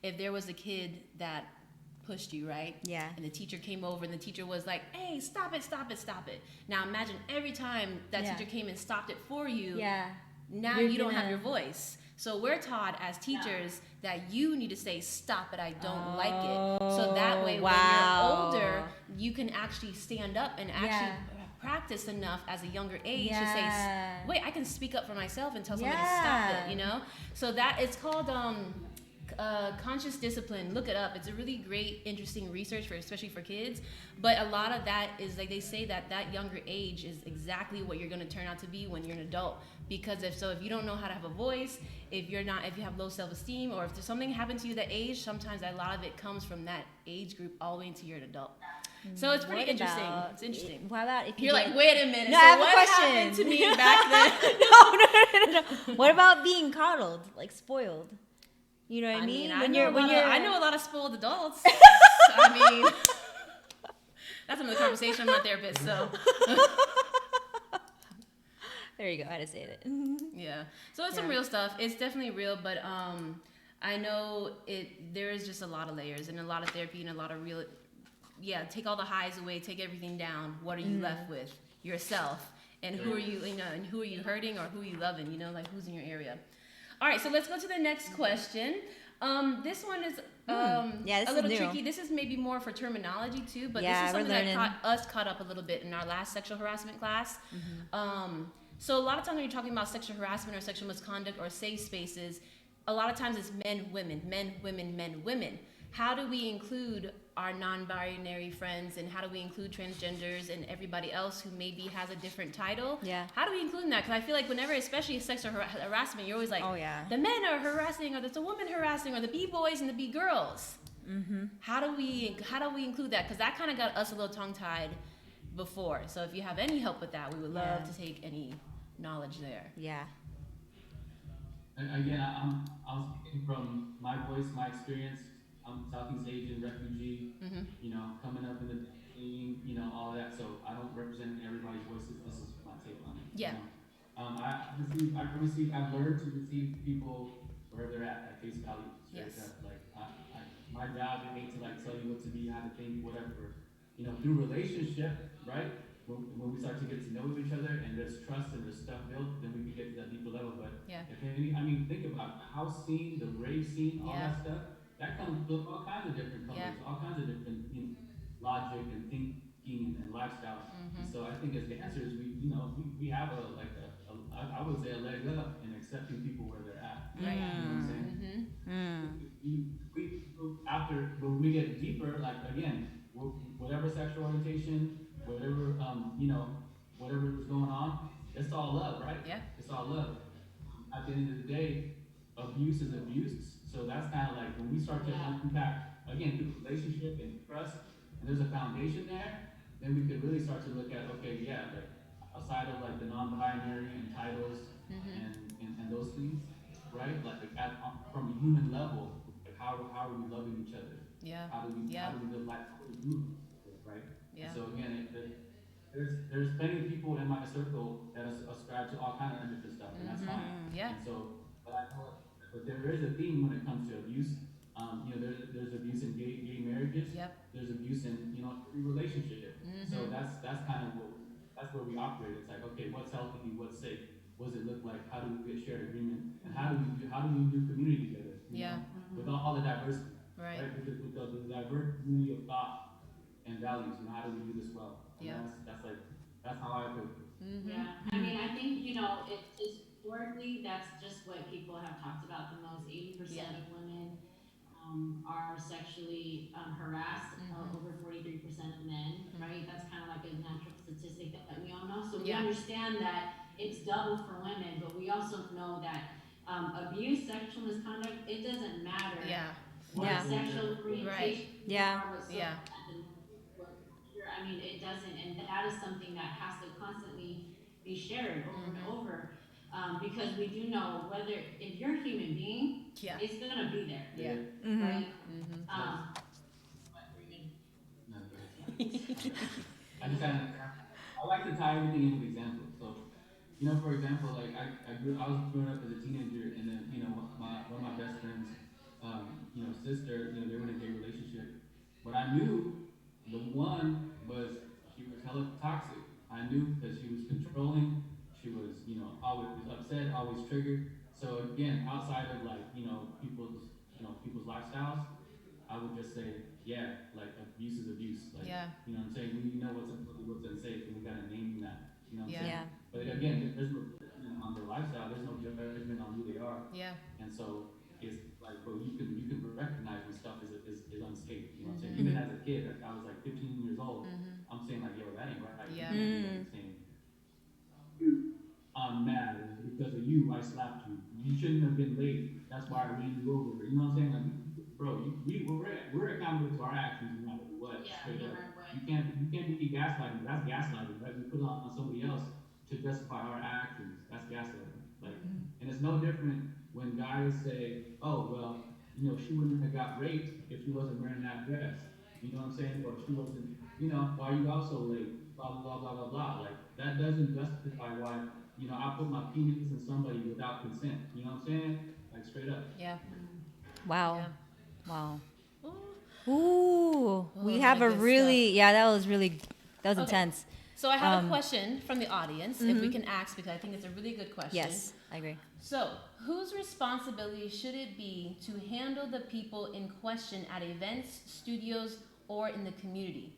if there was a kid that pushed you, right? Yeah. And the teacher came over and the teacher was like, hey, stop it. Now imagine every time that teacher came and stopped it for you, now you don't have your voice. So we're taught as teachers that you need to say, stop it, I don't like it. So that way when you're older, you can actually stand up and actually practice enough as a younger age to say, wait, I can speak up for myself and tell somebody to stop it, So that it's called conscious discipline. Look it up. It's a really great, interesting research especially for kids. But a lot of that is they say that younger age is exactly what you're going to turn out to be when you're an adult. Because if you don't know how to have a voice, if you have low self-esteem, or if there's something happened to you that age, sometimes a lot of it comes from that age group all the way into your adult. So it's pretty interesting. It's interesting. What about if you're like, wait a minute? No, so I have what a question. happened to me back then? No. What about being coddled, spoiled? You know what I mean? I know a lot of spoiled adults. That's another conversation. I'm not a therapist, so. There you go. I had to say it. Yeah. So it's some real stuff. It's definitely real, but I know there is just a lot of layers and a lot of therapy and a lot of real. Yeah. Take all the highs away. Take everything down. What are you left with? Yourself. and who are you, and who are you hurting or who are you loving, like who's in your area. All right, so let's go to the next question. This one is Yeah, this a is little new. tricky. This is maybe more for terminology too, but Yeah, this is we're something that learning. caught up a little bit in our last sexual harassment class. So a lot of times when you're talking about sexual harassment or sexual misconduct or safe spaces, a lot of times it's men, women, men, women, men, women. How do we include our non-binary friends, and how do we include transgenders and everybody else who maybe has a different title? Yeah. How do we include that? Because I feel like whenever, especially sexual harassment, you're always like, Oh, yeah. the men are harassing, or there's a woman harassing, or the B-boys and the B-girls. How do we include that? Because that kind of got us a little tongue-tied before. So if you have any help with that, we would love Yeah. to take any knowledge there. Yeah. Again, I'm speaking from my voice, my experience. I'm Southeast Asian refugee, coming up in the scene, all that. So I don't represent everybody's voices. This is my take on it. Yeah. I've learned to receive people where they're at face value. Straight Yes. up. Like my job ain't to tell you what to be, how to think, whatever. Through relationship, right? When we start to get to know each other and there's trust and there's stuff built, then we can get to that deeper level. But Yeah. think about the house scene, the rave scene, all Yeah. that stuff. That comes with all kinds of different colors, Yeah. all kinds of different logic and thinking and lifestyles. And so I think as dancers, we have I would say a leg up in accepting people where they're at. Right. You know what I'm saying? Mm-hmm. After when we get deeper, like again, whatever sexual orientation, whatever whatever is going on, it's all love, right? Yeah. It's all love. At the end of the day, abuse is abuse. So that's kind of like when we start to unpack again through relationship and trust, and there's a foundation there, then we could really start to look at like outside of like the non-binary and titles and those things, right? From a human level, like how are we loving each other? Yeah. How do we live life? How do we move, right? Yeah. So again, there's plenty of people in my circle that ascribe to all kinds of different stuff, and that's fine. Yeah. And so, but there is a theme when it comes to abuse. There's abuse in gay marriages. Yep. There's abuse in every relationship. So that's kind of that's where we operate. It's like, okay, what's healthy, what's safe, what does it look like? How do we get shared agreement, and how do we do community together? With all the diversity, Right. With the diversity of thought and values, how do we do this well? And Yeah. that's how I feel. Yeah, I mean, I think, historically, that's just what people have talked about the most. 80% of women are sexually harassed, over 43% of men, right? That's kind of like a natural statistic that we all know. So we Yeah. understand that it's double for women, but we also know that abuse, sexual misconduct, it doesn't matter Yeah. what Yeah. sexual orientation you Yeah. are, what Yeah. I mean, it doesn't, and that is something that has to constantly be shared over and over, because we do know if you're a human being, Yeah. it's gonna be there, Yeah. right? I like to tie everything into examples. So, for example, like I was growing up as a teenager, and then one of my best friends, sister, they were in a gay relationship, but I knew the one she was hella toxic. I knew because she was controlling. She was always upset, always triggered. So again, outside of people's lifestyles, I would just say, like abuse is abuse. Like, Yeah. you know what I'm saying? We know what's unsafe, and we gotta name that. You know what I'm Yeah. saying? But again, there's no judgment on their lifestyle. There's no judgment on who they are. Yeah. And so it's like, well, you can recognize when stuff is unsafe. You know what I'm saying? Even as a kid, like, I was like 15 years old. I'm saying like, yo, that ain't right. Yeah. You can't be saying, I'm mad because of you. I slapped you. You shouldn't have been late. That's why I ran you over. You know what I'm saying? Like, bro, we're accountable to our actions no matter what. Yeah, Straight no up. matter what. You can't be gaslighting. That's gaslighting, right? We put it on somebody else to justify our actions. That's gaslighting. Like, and it's no different when guys say, "Oh, well, she wouldn't have got raped if she wasn't wearing that dress." You know what I'm saying? Or she wasn't. Why are you out so late? Blah blah blah blah blah. Like, that doesn't justify why I put my penis in somebody without consent. You know what I'm saying? Like, straight up. Yeah. Wow. Yeah. Wow. Ooh. Ooh, we have my a good really, that was Okay. intense. So I have a question from the audience, if we can ask, because I think it's a really good question. Yes, I agree. So, whose responsibility should it be to handle the people in question at events, studios, or in the community?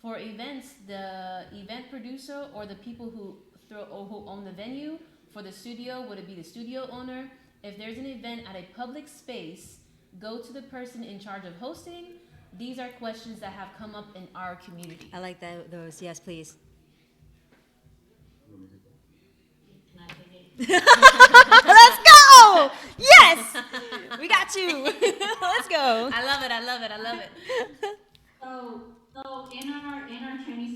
For events, the event producer or the people who own the venue. For the studio, would it be the studio owner? If there's an event at a public space, go to the person in charge of hosting. These are questions that have come up in our community. I like those. Yes, please. Can I take it? Let's go! Yes! We got you. Let's go. I love it. I love it. I love it. So in our training,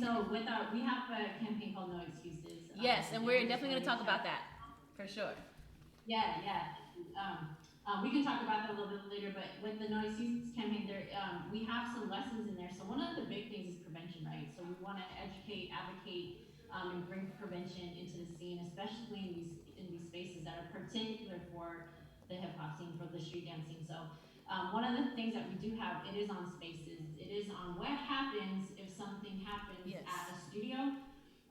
we have a campaign called No Excuses. Yes, and we're definitely going to talk about that for sure. Yeah. We can talk about that a little bit later, but with the No Excuses campaign, we have some lessons in there. So one of the big things is prevention, right? So we want to educate, advocate, and bring prevention into the scene, especially in these spaces that are particular for the hip hop scene, for the street dancing. So one of the things that we do have, it is on spaces. It is on what happens if something happens at a studio,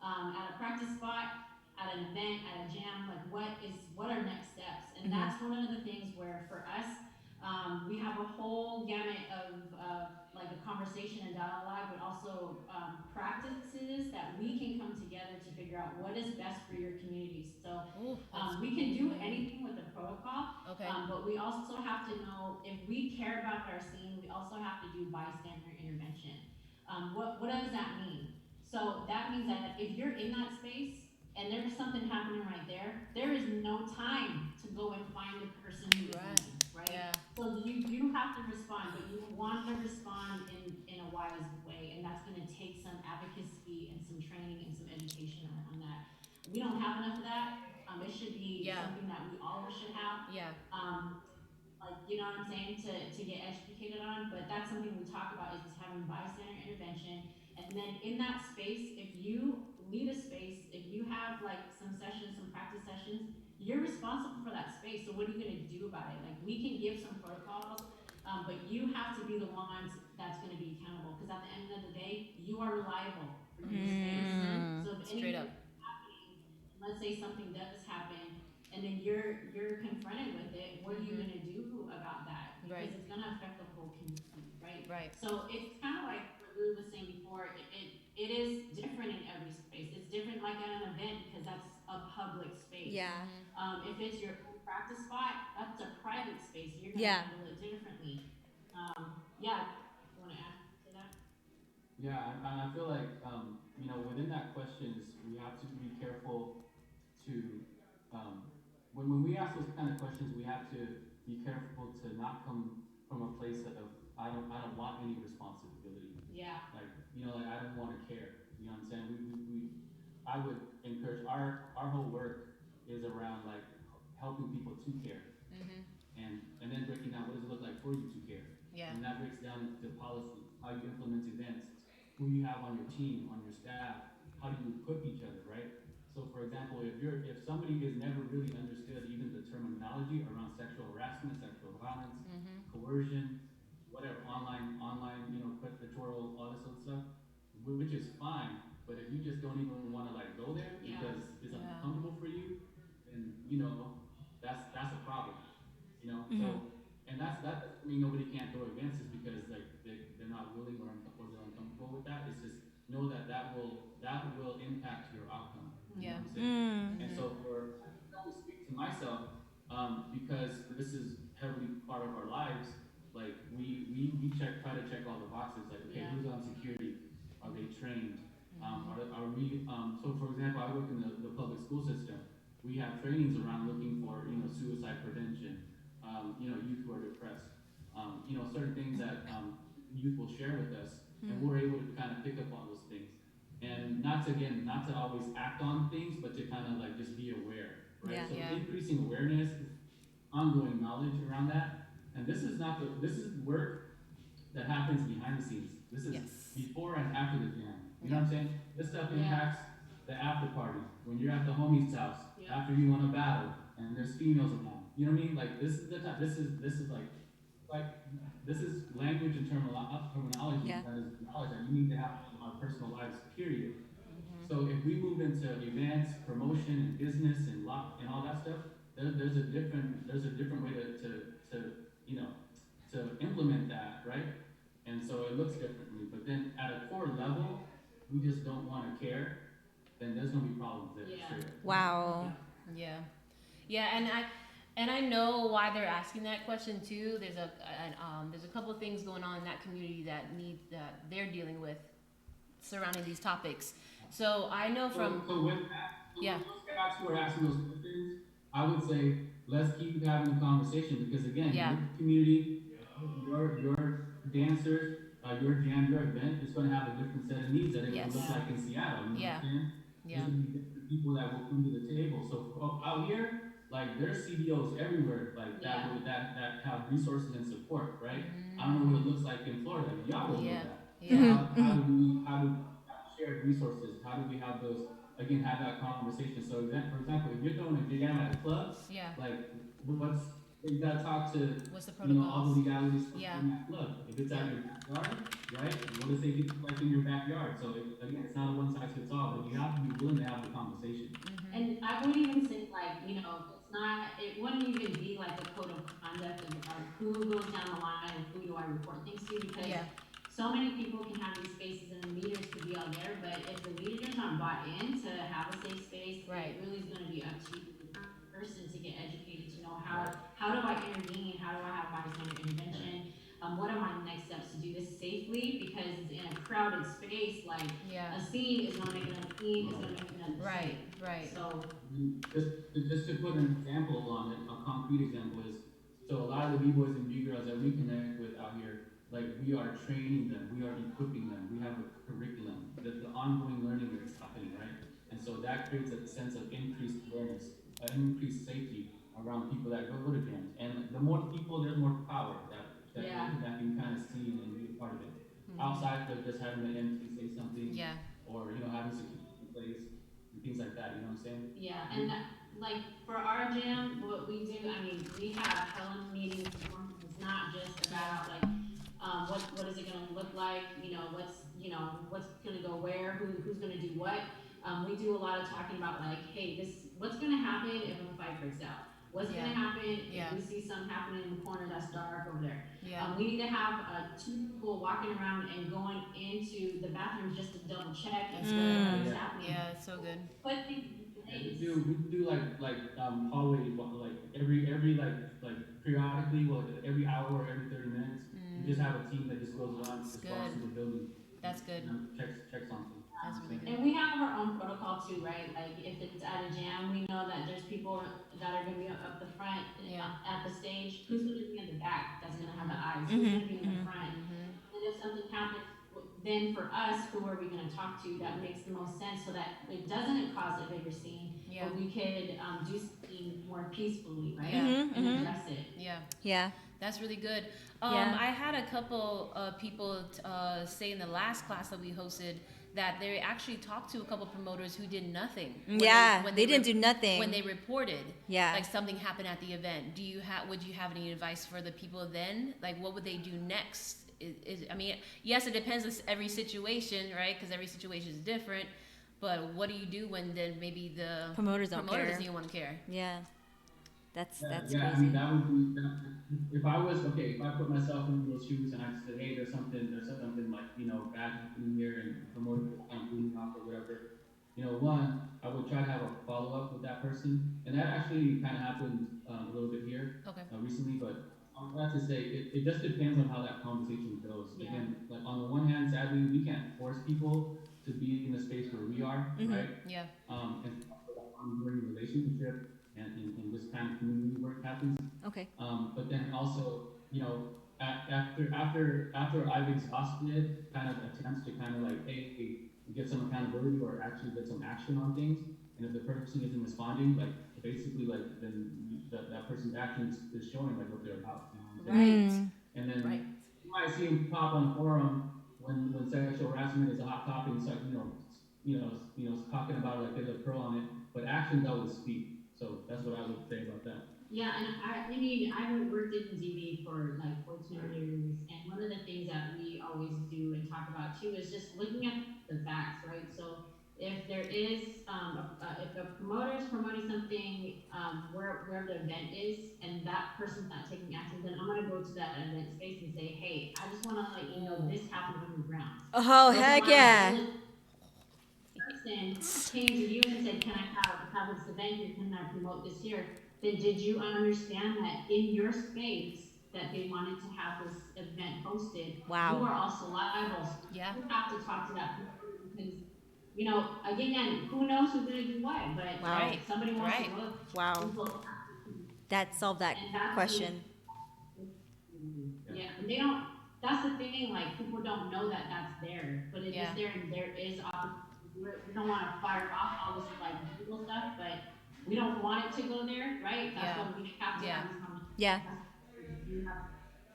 at a practice spot, at an event, at a jam. Like what are next steps? And that's one of the things where for us, we have a whole gamut of like a conversation and dialogue, but also practices that we can come together to figure out what is best for your community. So we can do anything with the protocol, but we also have to know if we care about our scene, we also have to do bystander intervention. What does that mean? So that means that if you're in that space and there's something happening right there is no time to go and find the person who is moving, right? Yeah. So you have to respond, but you want to respond in a wise way, and that's going to take some advocacy and some training and some education on that. We don't have enough of that. It should be something that we all should have. Yeah. Like, you know what I'm saying, to get educated on, but that's something we talk about is having bystander intervention. And then in that space, if you lead a space, if you have like some sessions, some practice sessions, you're responsible for that space. So what are you going to do about it? Like, we can give some protocols, but you have to be the ones that's going to be accountable, because at the end of the day, you are reliable for your space. So if anything is happening, let's say something does happen, and then you're confronted with it, what are you going to do about that? Because it's going to affect the whole community, right? Right. So it's kind of like what Lou was saying before. It is different in every space. It's different like at an event, because that's a public space. Yeah. If it's your own practice spot, that's a private space. You're gonna handle it differently. You want to add to that? Yeah, and I feel like, within that questions, we have to be careful to, when we ask those kind of questions, we have to be careful to not come from a place of, I don't want any responsibility. Yeah. Like, I don't want to care. You know what I'm saying? I would encourage, our whole work is around like helping people to care. And then breaking down what does it look like for you to care. Yeah. And that breaks down the policy, how you implement events, who you have on your team, on your staff, how do you equip each other, right? So for example, if somebody has never really understood even the terminology around sexual harassment, sexual violence, coercion, whatever, online, predatorial, all this other stuff, which is fine, but if you just don't even want to like go there because it's uncomfortable for you, then that's a problem. So, and that doesn't mean nobody can't throw advances because like they're not willing or they're uncomfortable with that. It's just know that will impact your outcome. You know what I'm saying? And so I will speak to myself, because this is heavily part of our lives. Like we try to check all the boxes. Like, okay, who's on security? Are they trained? Are we? So for example, I work in the public school system. We have trainings around looking for suicide prevention. Youth who are depressed. Certain things that youth will share with us, and we're able to kind of pick up on those things. And not to always act on things, but to kind of like just be aware, right? So increasing awareness, ongoing knowledge around that. And this is work that happens behind the scenes. This is before and after the jam. You know what I'm saying? This stuff impacts the after party, when you're at the homie's house, after you won a battle, and there's females around. You know what I mean? Like this is the time. This is language and terminology that is knowledge that you need to have in our personal lives. Period. So if we move into events, promotion, and business, and and all that stuff, there's a different way to you know to implement that, right? And so it looks differently. But then at a core level, we just don't want to care. Then there's gonna be problems there. Yeah. Straight up. Wow. Yeah, yeah, and I know why they're asking that question too. There's a couple of things going on in that community that they're dealing with surrounding these topics. So I know from So with that, yeah, those guys who are asking those questions, I would say let's keep having the conversation because again, Yeah. your community, your dancers, your jam, your event is going to have a different set of needs that it Yes. will look like in Seattle. You know Yeah. what I'm saying? Yeah. There's going to be different people that will come to the table. So out here, like there's CDOs everywhere, like Yeah. that have resources and support, right? I don't know what it looks like in Florida. Y'all will know Yeah. that. Yeah. How do shared resources? How do we have those again? Have that conversation. So that, for example, if you're throwing a jam at a club, Yeah. like what's you gotta talk to What's the all the protocols? legalities for Yeah. in that club. If it's at your backyard, right? What does safety look like in your backyard? So again, it's not a one size fits all, but you have to be willing to have the conversation. And I wouldn't even say like, it's not, it wouldn't even be like a code of conduct of who goes down the line and who do I report things to, because Yeah. so many people can have these spaces and the leaders could be out there, but if the leaders aren't bought in to have a safe space, Right. it really is gonna be up to the person to get educated to know how do I intervene, how do I have bystander intervention, what are my next steps to do this safely, because in a crowded space, like Yeah. a scene is gonna make another scene, is gonna make another Right. scene. Right. So, Just to put an example on it, a concrete example is so a lot of the b-boys and b-girls that we connect with out here, like we are training them, we are equipping them, we have a curriculum, the ongoing learning is happening, right? And so that creates a sense of increased awareness, increased safety around people that go to jams. And the more people, there's more power Yeah. that can kind of see and be a part of it. Outside of just having the MC say something, Yeah. or having security in place and things like that. You know what I'm saying? yeah, and like for our jam, what we do, I mean, we have hella meetings, it's not just about like, what is it gonna look like, what's gonna go where, who's gonna do what. We do a lot of talking about like, hey, what's gonna happen if a fight breaks out? What's Yeah. gonna happen Yeah. if we see something happening in the corner that's dark over there? Yeah. We need to have two people walking around and going into the bathrooms just to double check and see what's Yeah. happening. Yeah. It's so good. Put things in place. We do hallway like every periodically, well every hour or every 30 minutes, we just have a team that just goes around, just walks good. through the building. That's good. Checks on things. That's really good. And we have our own protocol too, right? Like if it's at a jam, we know that there's people that are gonna be up the front, Yeah. at the stage. Who's gonna be in the back that's gonna have the eyes? Who's gonna be in the front? And if something happens, then for us, who are we gonna talk to that makes the most sense so that it doesn't cause a bigger scene? Yeah. But we could, do something more peacefully, right? Yeah. And address it. Yeah. Yeah. That's really good. Yeah. I had a couple of people say in the last class that we hosted that they actually talked to a couple promoters who did nothing. Yeah, they didn't do nothing. When they reported, Yeah. like something happened at the event. Would you have any advice for the people then? Like, what would they do next? I mean, yes, it depends on every situation, right? Because every situation is different. But what do you do when then maybe the Promoters don't promoter care. doesn't even want to care? Yeah. That's Yeah, I crazy. mean that would be if I was if I put myself in those shoes and I said, hey, there's something like bad happening here and promoting bleeding off or whatever. One, I would try to have a follow up with that person, and that actually kind of happened a little bit here Okay. recently. But I have to say, it just depends on how that conversation goes. Yeah. Again, like on the one hand, sadly, we can't force people to be in a space where we are, right? Yeah. And ongoing relationship and this kind of community work happens. Okay. But then also, after I've exhausted kind of attempts to kind of like, hey, get some accountability or actually get some action on things, and if the person isn't responding, like basically like then that person's actions is showing like what they're about. You know what I'm saying? Right. And then Right. you might see him pop on forum when sexual harassment is a hot topic, it's like talking about it like there's a pro on it, but actions always speak. So that's what I would say about that. Yeah, and I mean, I've worked in TV for like 14 years, and one of the things that we always do and talk about too is just looking at the facts, right? So if there is, if a promoter is promoting something, where the event is, and that person's not taking action, then I'm gonna go to that event space and say, hey, I just wanna let you know this happened on your grounds. Oh, So if heck my yeah. village person came to you and said, can I have this event here, can I promote this here? Then did you understand that in your space that they wanted to have this event hosted, you Wow. are also liable. So Yeah. you have to talk to that promoter because, again, who knows who's gonna do what, but Wow. Right. somebody wants to Right. go, Wow. people have That solved that and that's question. yeah, and they don't, that's the thing, like, people don't know that that's there, but it is Yeah. there, and there is opportunity. We don't wanna fire off all this, like, legal stuff, but we don't want it to go there, right? That's Yeah. why we have to Yeah. have these conversations. Yeah. You have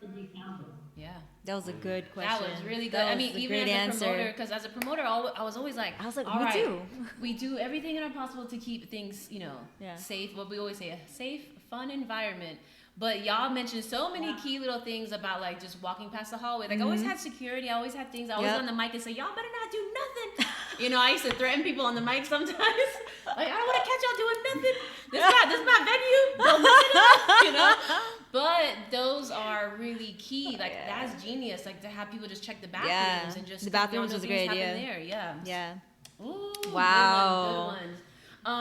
to be accountable. Yeah. That was a good That question. was really good. That I was mean, a even great as a promoter, answer. because as a promoter, I was always like, I was like, all me right, too. we do everything in our possible to keep things, Yeah. safe. What we always say, a safe, fun environment. But y'all mentioned so many key little things about like just walking past the hallway. Like I always had security. I always had things. I always Yep. on the mic and say, y'all better not do nothing. I used to threaten people on the mic sometimes. Like I don't want to catch y'all doing nothing. This is my venue. Don't mess it up. But those are really key. Like that's genius. Like to have people just check the bathrooms Yeah. and just The bathrooms was a great things idea. happen there. Yeah. Yeah. Ooh, Wow. Good ones.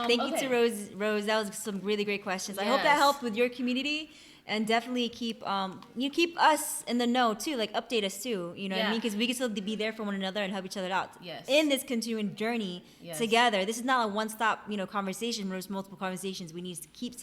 Thank Okay. you to Rose. Rose, that was some really great questions. I hope that Yes. helped with your community, and definitely keep you keep us in the know too. Like update us too. You know what I Yeah. mean? Because we can still be there for one another and help each other out. Yes. In this continuing journey Yes. together. This is not a one-stop conversation. There's multiple conversations we need to keep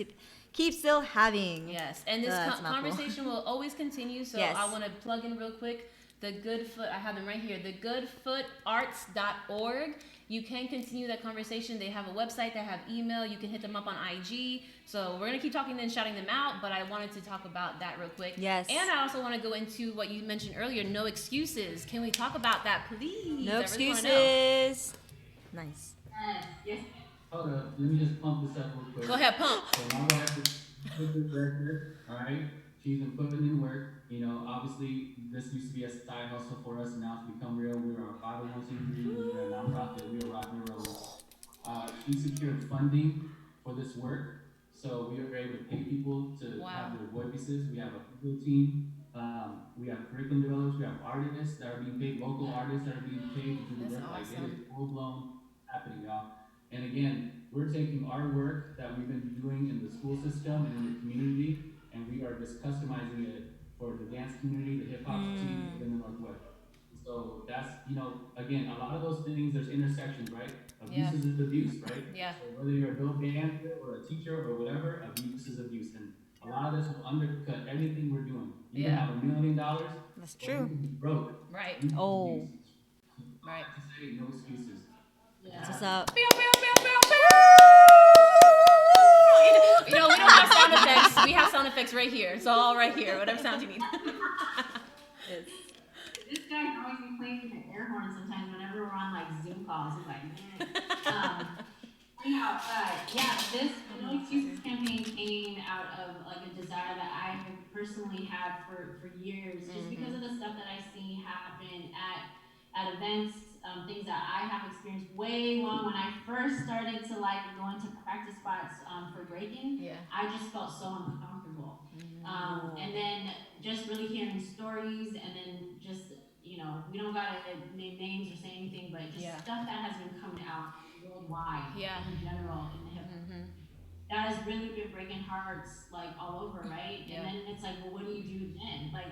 still having. Yes, and this That's a mouthful. conversation will always continue. So Yes. I want to plug in real quick. The Goodfoot, I have them right here. TheGoodfootArts.org. You can continue that conversation. They have a website. They have email. You can hit them up on IG. So we're gonna keep talking and shouting them out. But I wanted to talk about that real quick. Yes. And I also want to go into what you mentioned earlier. No excuses. Can we talk about that, please? No I really wanna know. excuses. Nice. Yes. Hold up, let me just pump this up real quick. Go ahead, pump. So my wife is a good worker, all right? She's been putting in work. Obviously, this used to be a side hustle for us, and now it's become real. We are a 501c3, we're a nonprofit, we are rocking and rolling. She secured funding for this work, so we are able to pay people to Wow. have their voices. We have a people team. We have curriculum developers. We have artists that are being paid, local artists that are being paid to do the That's work. Like it awesome. is full blown happening, y'all. And again, we're taking our work that we've been doing in the school system and in the community, and we are just customizing it for the dance community, the hip hop scene within the Northwest. So that's, again, a lot of those things, there's intersections, right? Abuse Yeah. is abuse, right? Yeah. So whether you're a dope dancer or a teacher or whatever, abuse is abuse. And a lot of this will undercut everything we're doing. You Yeah. can have $1 million, That's or you true. can be broke. Right. You can Oh. abuse. Right. To say no excuses. That's what's up. We don't have sound effects. We have sound effects right here. So all right here, whatever sound you need. This guy can always be playing the air horn sometimes whenever we're on like Zoom calls. He's like, this No Excuses campaign came out of like a desire that I have personally had for years, just because of the stuff that I see happen at events, things that I have experienced way long when I first started to like go into practice spots for breaking. Yeah. I just felt so uncomfortable. And then just really hearing stories, and then just, we don't gotta name names or say anything, but just stuff that has been coming out worldwide in general in the hip hop. That has really been breaking hearts like all over, right? Yeah. And then it's like, well, what do you do then? Like,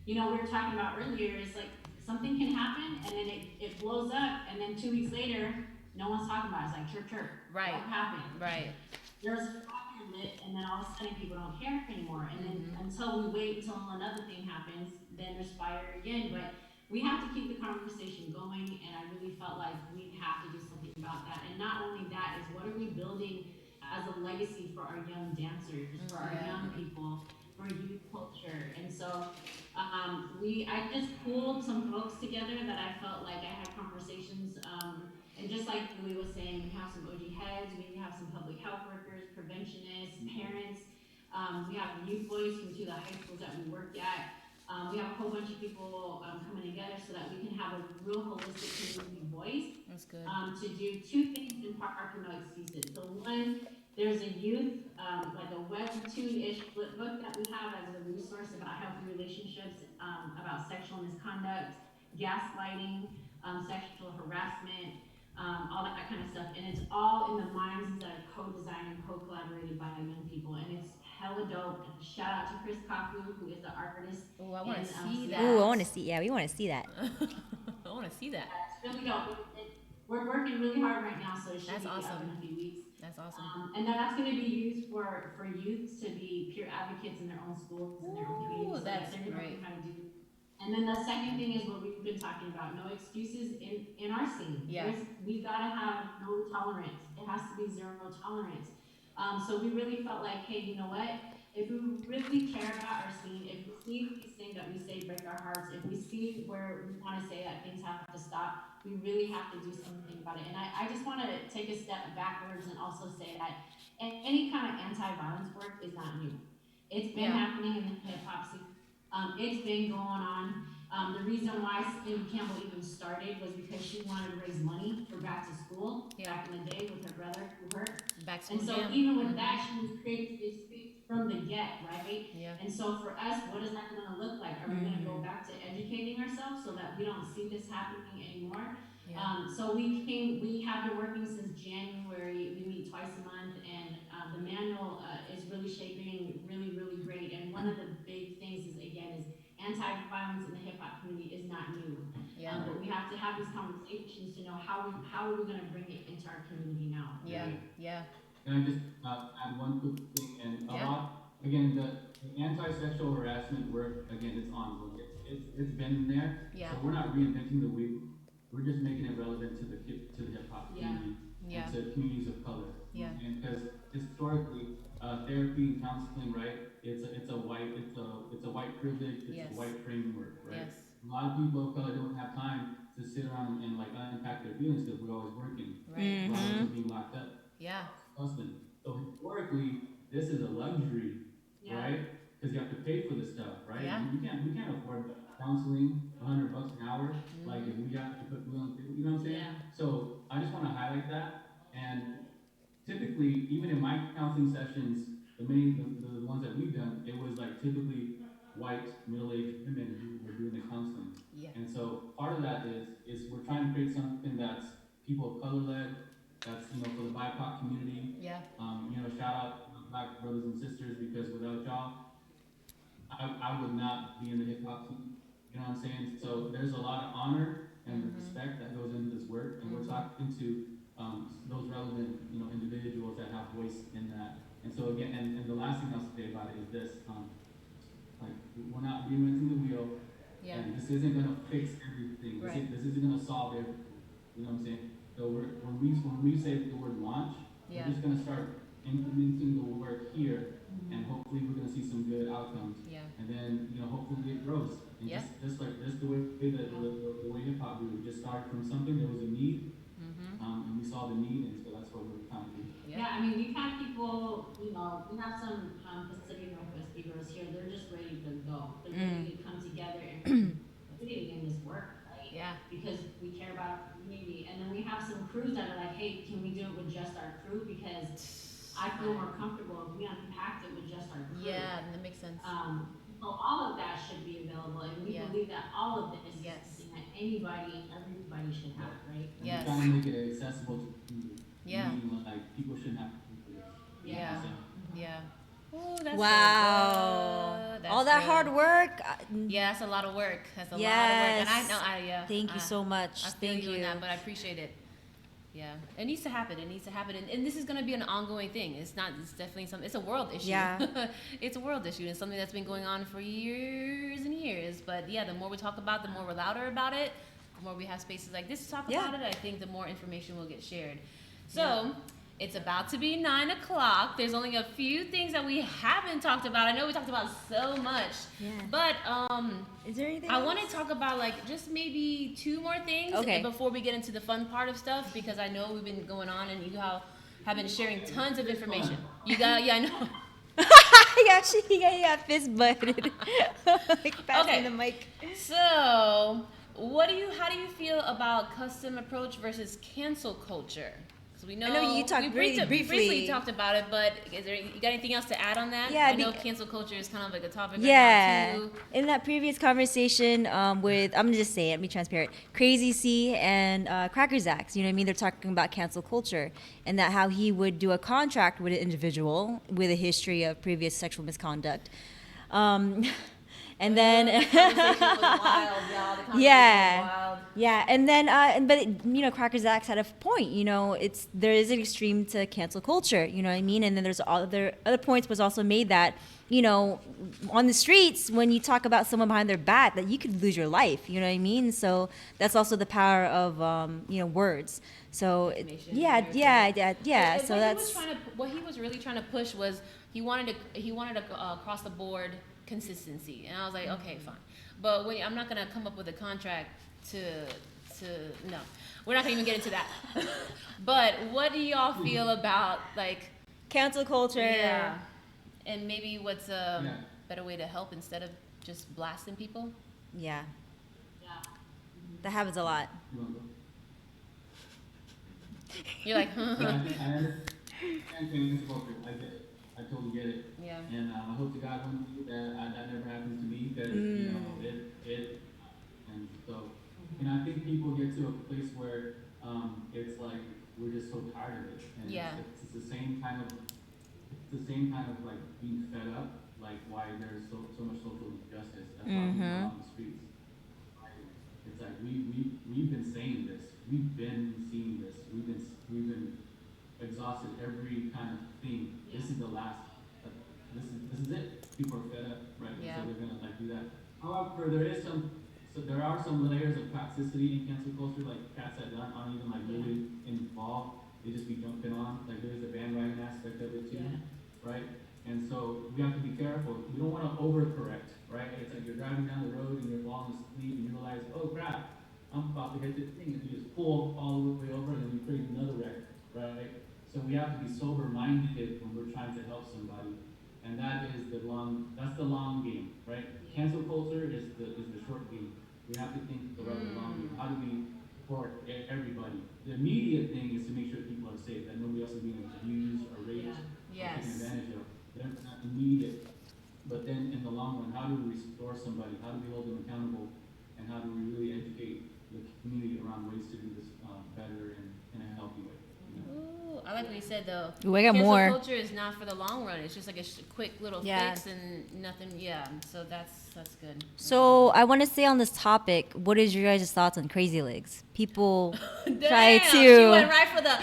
we were talking about earlier, it's like something can happen and then it blows up, and then 2 weeks later, no one's talking about it. It's like chirp chirp. Right. What happened? Right. There's a fire lit, and then all of a sudden people don't care anymore. And then until we wait until another thing happens, then there's fire again. But we have to keep the conversation going, and I really felt like we have to do something about that. And not only that, is what are we building as a legacy for our young dancers, for our young people, for youth culture. And so I just pulled some folks together that I felt like I had conversations, and just like Louis was saying, we have some OG heads, we have some public health workers, preventionists, parents, we have youth voice from 2 of the high schools that we work at. We have a whole bunch of people coming together so that we can have a real holistic community voice. That's good. To do two things in Park No Excuses. So one, there's a youth, like a Webtoon-ish flip book that we have as a resource about healthy relationships, about sexual misconduct, gaslighting, sexual harassment, all that kind of stuff. And it's all in the minds that are co-designed and co-collaborated by young people. And it's hella dope. Shout out to Chris Kaku, who is the artist. Oh, I want to see that. Ooh, I want to see. Yeah, we want to see that. I want to see that. It's really dope. We're working really hard right now, so it should That's be up awesome. in a few weeks. That's awesome. And then that's going to be used for youth to be peer advocates in their own schools and their own communities. So that's they're great. learning how to do. And then the second thing is what we've been talking about: no excuses in our scene. Yeah. We've got to have no tolerance. It has to be zero tolerance. So we really felt like, hey, you know what? If we really care about our scene, if we see these things that we say break our hearts, if we see where we want to say that things have to stop, we really have to do something about it. And I just want to take a step backwards and also say that any kind of anti-violence work is not new. It's been happening in the hip hop scene. It's been going on. The reason why Cindy Campbell even started was because she wanted to raise money for back to school back in the day with her brother who hurt. Back to And so jam. even with that, she was creating this space from the get, right? Yeah. And so for us, what is that going to look like? Are we going to go back to educating ourselves so that we don't see this happening anymore? Yeah. So we have been working since January. We meet twice a month, and the manual is really shaping really, really great. And one of the big things is, again, is anti-violence in the hip hop community is not new. Yeah. But we have to have these conversations to know how are we going to bring it into our community now. Yeah. Right? Yeah. Can I just add one quick thing? And a Yeah. lot, again, the anti-sexual harassment work, again, it's ongoing. It's been there. Yeah. So we're not reinventing the wheel. We're just making it relevant to the hip hop community Yeah. and to communities of color. Yeah. And because historically, therapy and counseling, right? It's a white privilege. It's Yes. a white framework, right? Yes. A lot of people of color don't have time to sit around and like unpack their feelings because we're always working. Right. A lot of us are being locked up. Yeah. Husband. So historically, this is a luxury, Yeah. right? Because you have to pay for this stuff, right? Yeah. We can't afford counseling $100 an hour. Like if we have to put wheel on, you know what I'm saying? Yeah. So I just want to highlight that. And typically, even in my counseling sessions, the ones that we've done, it was like typically white middle-aged women who were doing the counseling. Yeah. And so part of that is we're trying to create something that's people of color led, that's for the BIPOC community. Yeah. Shout out Black brothers and sisters, because without y'all, I would not be in the hip hop scene. You know what I'm saying? So there's a lot of honor and respect that goes into this work, and we're talking to those relevant individuals that have voice in that. And so again, and the last thing I'll say about it is this: like we're not reinventing the wheel. Yeah. And this isn't gonna fix everything. Right. This isn't gonna solve everything. You know what I'm saying? So when we say the word launch, Yeah. we're just gonna start implementing the work here, and hopefully we're gonna see some good outcomes. Yeah. And then hopefully it grows. And Yeah. just the way that the way hip hop grew, just started from something. There was a need, and we saw the need, and so that's what we're trying to do. Yeah, I mean, we've had people, we have some Pacific Northwest speakers here, they're just ready to go. They're ready to come together and we need to get this work, right? Yeah. Because we care about our community. And then we have some crews that are like, hey, can we do it with just our crew? Because I feel more comfortable if we unpacked it with just our crew. Yeah. That makes sense. So all of that should be available, and we Yeah. believe that all of this is Yes. something that anybody and everybody should have, right? And Yes. we're trying to make it accessible to the community. Yeah. Meaning, like people shouldn't have to pay for this. You know what I'm Yeah. saying? Yeah. Ooh, that's Wow. So good. That's All that good. hard work. Yeah, that's a lot of work. That's a lot of work. Yes. And I know, yeah. Thank you so much. I feel Thank you on you. that, but I appreciate it. Yeah, it needs to happen. It needs to happen, and this is going to be an ongoing thing. It's not. It's definitely something. It's a world issue. Yeah. It's a world issue, and something that's been going on for years and years. But yeah, the more we talk about, the more we're louder about it. The more we have spaces like this to talk Yeah. about it, I think the more information will get shared. So. It's about to be 9 o'clock. There's only a few things that we haven't talked about. I know we talked about so much, Yeah. but Is there anything? I else? want to talk about like just maybe 2 more things Okay. before we get into the fun part of stuff, because I know we've been going on and you have been sharing tons of information. You got, yeah, I know. He got fist butted. Like passing Okay. the mic. So How do you feel about custom approach versus cancel culture? Because we know, I know you talked really we briefly. briefly talked about it, but you got anything else to add on that? Yeah, I know cancel culture is kind of like a topic right Yeah. now too. In that previous conversation with, I'm gonna just say it, be transparent, Crazy C and Cracker Zacks, you know what I mean? They're talking about cancel culture and that how he would do a contract with an individual with a history of previous sexual misconduct. And then, The conversation was wild, y'all. The conversation yeah, was wild. yeah, and then, you know, Cracker Zacks had a point. You know, there is an extreme to cancel culture. You know what I mean? And then there's other points was also made that, you know, on the streets when you talk about someone behind their back, that you could lose your life. You know what I mean? So that's also the power of you know, words. So Information, yeah. And So that's what he was really trying to push was he wanted across the board consistency, and I was like, okay, fine, but I'm not gonna come up with a contract to no, we're not gonna even get into that. But what do y'all feel about like cancel culture. yeah, and maybe what's a Yeah. better way to help instead of just blasting people? Yeah, Yeah. that happens a lot. You wanna go? You're like, But I think I understand cancel culture. I get it. I totally get it. yeah, And I hope to God one day that never happens to me because, you know, and so, and I think people get to a place where it's like we're just so tired of it. And Yeah. it's the same kind of, like being fed up, like why there's so much social injustice. That's why people are on the streets. It's like we've been saying this. We've been seeing this. We've been exhausted every kind of thing. This is the last. This is it. People are fed up, right? Yeah. So they're gonna like do that. However, there are some layers of toxicity in cancel culture, like cats that aren't even like really involved. They just be jumping on. Like there's a bandwagon aspect of it too, right? And so we have to be careful. We don't want to overcorrect, right? It's like you're driving down the road and you're falling asleep and you realize, oh crap, I'm about to hit this thing, and you just pull all the way over and then you create another wreck, right? So we have to be sober-minded when we're trying to help somebody, and that's the long game, right? Cancel culture is the short game. We have to think about the long game. How do we support everybody? The immediate thing is to make sure people are safe, that nobody else is being abused or raped or taken yes, advantage of. That's not immediate. But then in the long run, how do we restore somebody? How do we hold them accountable? And how do we really educate the community around ways to do this better and in a healthy way? You know? Ooh, I like what you said though. Ooh, I got Cancel more. culture is not for the long run. It's just like a quick little Yeah. fix and nothing. Yeah, so that's good. So I want to say on this topic, what is your guys' thoughts on Crazy Legs? People try Damn, to. She went right for the.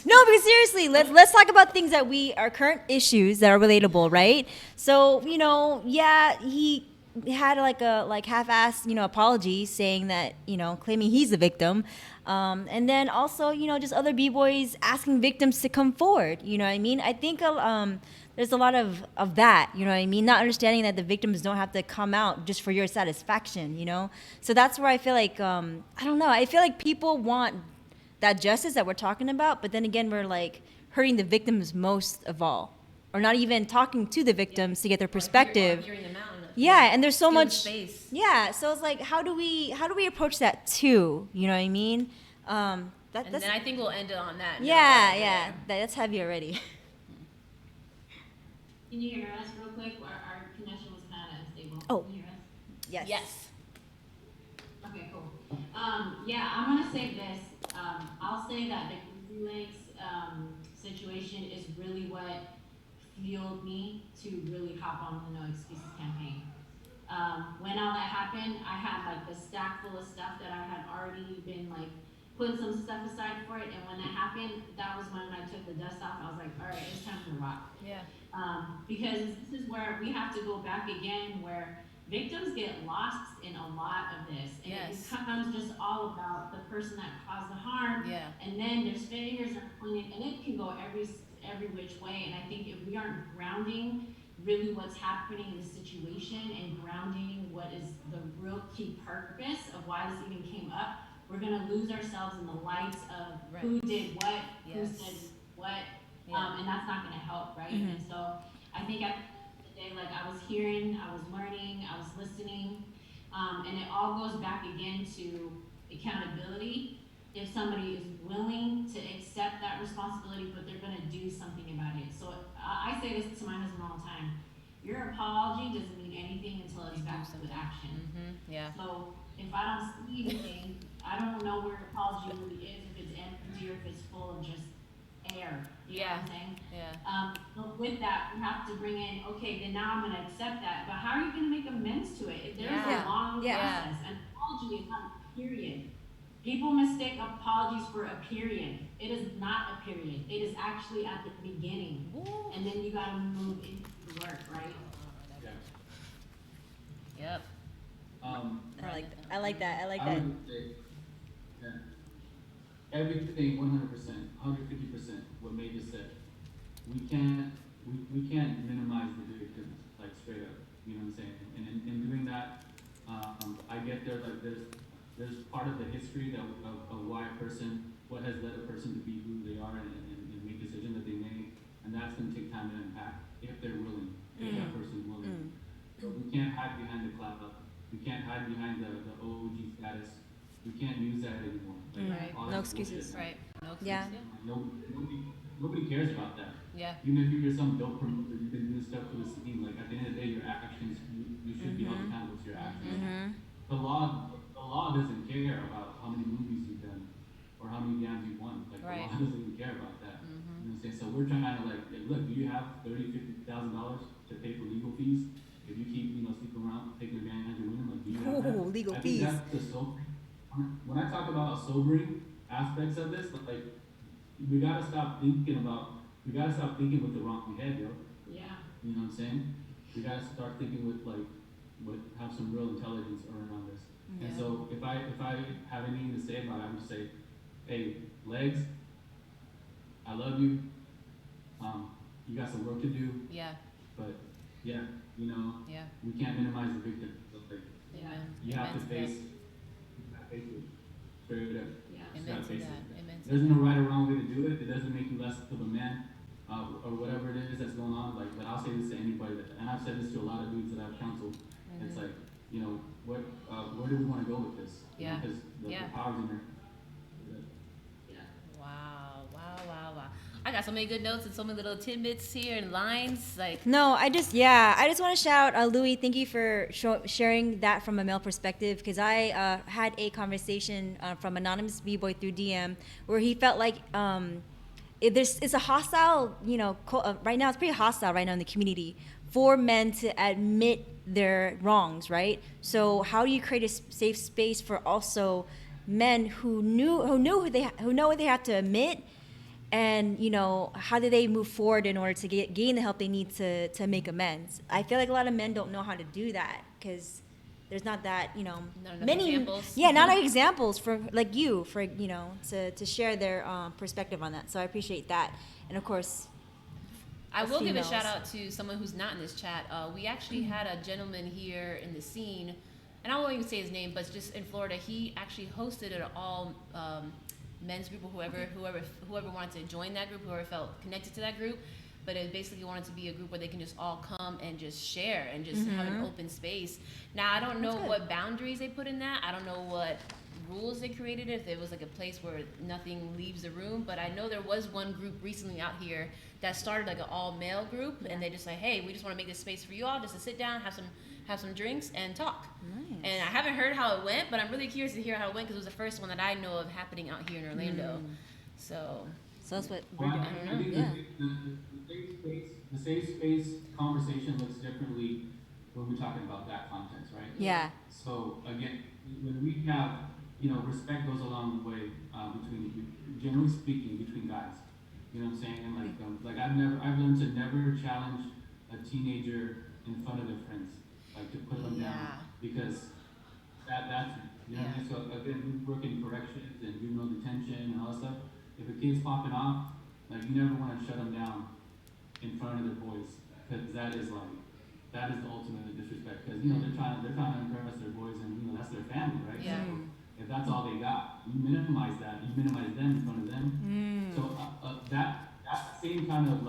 No, because seriously, let's talk about things that are current issues that are relatable, right? So you know, yeah, he had like a half-assed, you know, apology saying that, you know, claiming he's the victim, and then also, you know, just other b-boys asking victims to come forward. You know what I mean? I think there's a lot of that. You know what I mean? Not understanding that the victims don't have to come out just for your satisfaction. You know, so that's where I feel like I don't know. I feel like people want that justice that we're talking about, but then again, we're like hurting the victims most of all, or not even talking to the victims to get their perspective. Hearing them out enough. Yeah, and there's so Give them much space. Yeah, so it's like, how do we approach that too? You know what I mean? And That's then I think we'll end it on that. note yeah, right yeah. there. That's heavy already. Can you hear us real quick? Our connection was kind of unstable. Oh. Can you hear us? Yes. Yes. Okay, cool. Yeah, I'm gonna say this. I'll say that the Crazy Legs situation is really what fueled me to really hop on the No Excuses campaign. When all that happened, I had like the stack full of stuff that I had already been like putting some stuff aside for it, and when that happened, that was when I took the dust off. I was like, all right, it's time to rock. Yeah. Because this is where we have to go back again, where victims get lost in a lot of this, and Yes. it becomes just all about the person that caused the harm, Yeah. and then there's fingers are pointed, and it can go every which way. And I think if we aren't grounding really what's happening in the situation and grounding what is the real key purpose of why this even came up, we're gonna lose ourselves in the lights of Right. who did what, who Yes. said what, Yeah. and that's not gonna help, right? Mhm. And so I think at the end of the day, like I was hearing, I was learning, I was listening, And it all goes back again to accountability. If somebody is willing to accept that responsibility, but they're gonna do something about it. So I say this to my husband all the time. Your apology doesn't mean anything until it's backed with action. Yeah. So if I don't see anything, I don't know where your apology really is, if it's empty or if it's full of just air. You know what I'm saying? Yeah. But with that, we have to bring in, okay, then now I'm gonna accept that, but how are you gonna make amends to it? There's Yeah. a long Yeah. process. An apology is not a period. People mistake apologies for a period. It is not a period. It is actually at the beginning. Ooh. And then you gotta move into the work, right? Yeah. Yep. I like that. I like I that. would say, yeah, everything 100%, 150%, what May just said. We can't minimize the victims, like straight up, you know what I'm saying? And in doing that, I get there, like there's part of the history of why a person, what has led a person to be who they are and make decisions that they make, and that's gonna take time to unpack, if they're willing, if that person's willing. So we can't hide behind the cloud, we can't hide behind the OG status, we can't use that anymore. Like, Right. all No that's excuses. bullshit. Right. No Yeah. excuse. Nobody cares about that. Yeah. Even if you're some dope promoter, you've been doing stuff for the scene, like at the end of the day, your actions, you should be held accountable to your actions. The law doesn't care about how many movies you've done or how many games you've won. Like Right. the law doesn't even care about that. You know what I'm saying? So we're trying to like, look, do you have $30,000, $50,000 to pay for legal fees? If you keep, sleeping around, taking advantage of women, like do you have that? Ooh, legal I fees. think that's the sobering. When I talk about sobering aspects of this, like we gotta stop thinking with the wrong head, yo. Yeah. You know what I'm saying? We gotta start thinking with have some real intelligence around this. And Yeah. so if I have anything to say about it, I would say, hey, legs, I love you. You got some work to do, Yeah. but yeah, Yeah. we can't minimize the victim. Like, Yeah. you have to Amen face it. Straight up. Yeah. Amen to face that. it. Amen to There's that. no right or wrong way to do it. It doesn't make you less of a man, or whatever it is that's going on. Like, but I'll say this to anybody and I've said this to a lot of dudes that I've counseled. It's like, where do we want to go with this? Yeah. Because the Yeah. power's in there. Wow. I got so many good notes and so many little tidbits here and lines. Like, No, I just want to shout out Louis. Thank you for sharing that from a male perspective, because I had a conversation from anonymous b-boy through DM where he felt like it's a hostile, right now it's pretty hostile right now in the community for men to admit their wrongs, right? So how do you create a safe space for also men who know what they have to admit? And how do they move forward in order to gain the help they need to make amends? I feel like a lot of men don't know how to do that because there's not that enough many examples. Yeah, not enough examples for like you for to share their perspective on that. So I appreciate that, and of course. I as will give a females. shout out to someone who's not in this chat. We actually had a gentleman here in the scene, and I won't even say his name, but just in Florida, he actually hosted an all men's group, or whoever wanted to join that group, whoever felt connected to that group. But it basically wanted to be a group where they can just all come and just share and just have an open space. Now, I don't know what boundaries they put in that. I don't know what rules they created, if there was like a place where nothing leaves the room. But I know there was one group recently out here that started like an all male group, and they just like, hey, we just want to make this space for you all just to sit down, have some drinks and talk. Nice. And I haven't heard how it went, but I'm really curious to hear how it went because it was the first one that I know of happening out here in Orlando. So So that's what we're Well, doing. I think Yeah. the safe space conversation looks differently when we're talking about that context, right? Yeah. So again, when we have, respect goes along the way generally speaking, between guys. You know what I'm saying? And like I've learned to never challenge a teenager in front of their friends, like to put them down, because that's what I mean? So again, we work in corrections and juvenile detention and all that stuff. If a kid's popping off, like you never want to shut them down in front of their boys, because that is the ultimate disrespect. Because they're trying to impress their boys, and that's their family, right? Yeah. So if that's all they got, you minimize that. You minimize them in front of them. So that same kind of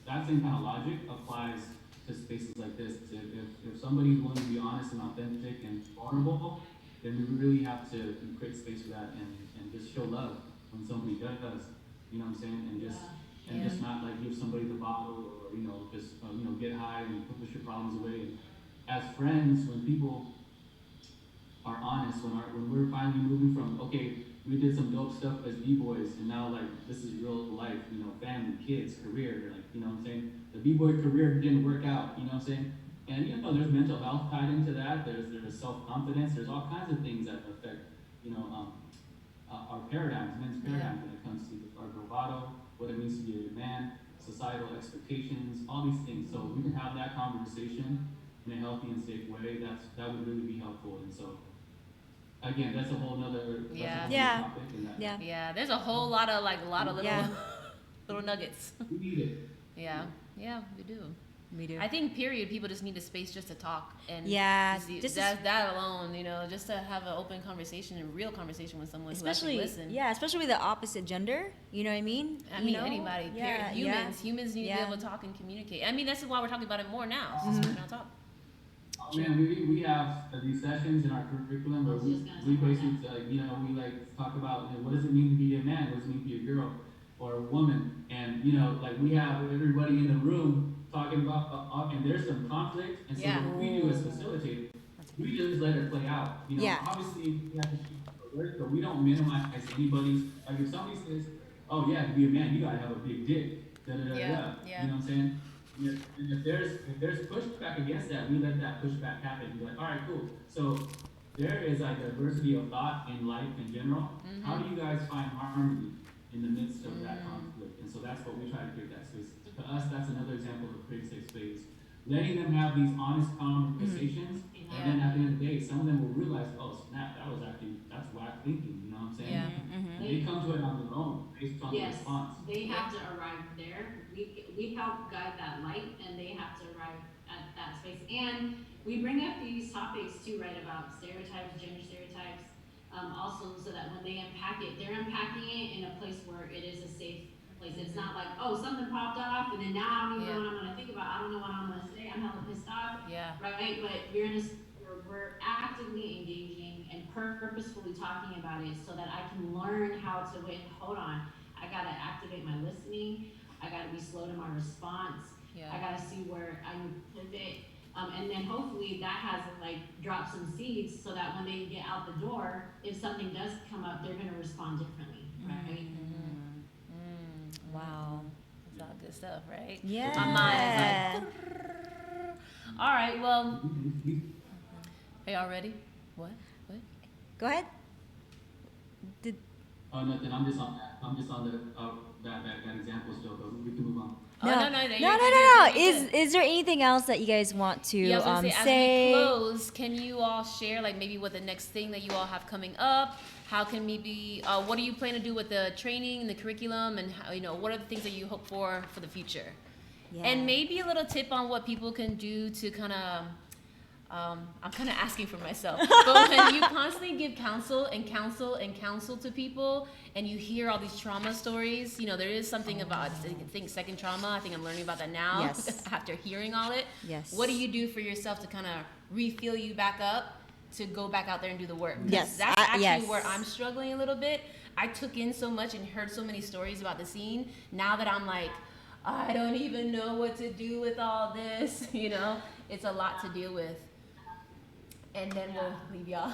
that same kind of logic applies to spaces like this. If somebody's willing to be honest and authentic and vulnerable, then we really have to create space for that and just show love when somebody does. You know what I'm saying? And just not like give somebody the bottle or just get high and push your problems away. And as friends, when people are honest, when we're finally moving from okay, we did some dope stuff as b-boys and now like this is real life, family, kids, career, like what I'm saying, the b-boy career didn't work out, what I'm saying, and there's mental health tied into that, there's self-confidence, there's all kinds of things that affect our paradigms, men's paradigms when it comes to our bravado, what it means to be a man, societal expectations, all these things. So we can have that conversation in a healthy and safe way. That would really be helpful. And so again, that's a whole nother topic. And that, Yeah, there's a whole lot of little little nuggets. we need it. Yeah, we do. We do. I think period people just need a space just to talk and just that alone, just to have an open conversation and real conversation with someone who actually listens. Especially with the opposite gender, you know what I mean? Anybody, period. Humans need to be able to talk and communicate. I mean, that's why we're talking about it more now. Since we're not talking. Oh, man, we have these sessions in our curriculum where we basically, we like talk about what does it mean to be a man, what does it mean to be a girl or a woman, and we have everybody in the room talking about, and there's some conflict, and so what we do as facilitators, we just let it play out. Obviously we have to keep our word, but we don't minimize anybody's. Like if somebody says, "Oh yeah, to be a man, you gotta have a big dick," You know what I'm saying? And if there's pushback against that, we let that pushback happen. We're like, all right, cool. So there is a diversity of thought in life in general. How do you guys find harmony in the midst of that conflict? And so that's what we try to create that space. To us, that's another example of creating safe space. Letting them have these honest conversations, and then at the end of the day, some of them will realize, oh snap, that's whack thinking, you know what I'm saying? And they come to it on their own, based on the response. They have to arrive there. We help guide that light, and they have to arrive at that space. And we bring up these topics too, right, about stereotypes, gender stereotypes, also so that when they unpack it, they're unpacking it in a place where it is a safe place. It's not like, oh, something popped off, and then now I don't even know what I'm gonna think about. I don't know what I'm gonna say. I'm hella pissed off. Right? But we're actively engaging and purposefully talking about it so that I can learn how to hold on. I gotta activate my listening. I gotta be slow to my response. I gotta see where I need to pivot. And then hopefully that has dropped some seeds so that when they get out the door, if something does come up, they're gonna respond differently, right? Wow. That's all good stuff, right? Yeah. My mind is like, all right, well, are y'all ready? What? Go ahead. Oh, nothing. I'm just on that example still, but we can move on. No. Is there anything else that you guys want to say? As we close, can you all share maybe what the next thing that you all have coming up? How can maybe what do you plan to do with the training and the curriculum, and how, what are the things that you hope for the future? And maybe a little tip on what people can do to kind of I'm kind of asking for myself, but when you constantly give counsel to people, and you hear all these trauma stories, there is something about, I think, second trauma. I think I'm learning about that now after hearing all it. What do you do for yourself to kind of refill you back up to go back out there and do the work? That's actually where I'm struggling a little bit. I took in so much and heard so many stories about the scene. Now that I'm like, I don't even know what to do with all this, it's a lot to deal with. And then we'll leave y'all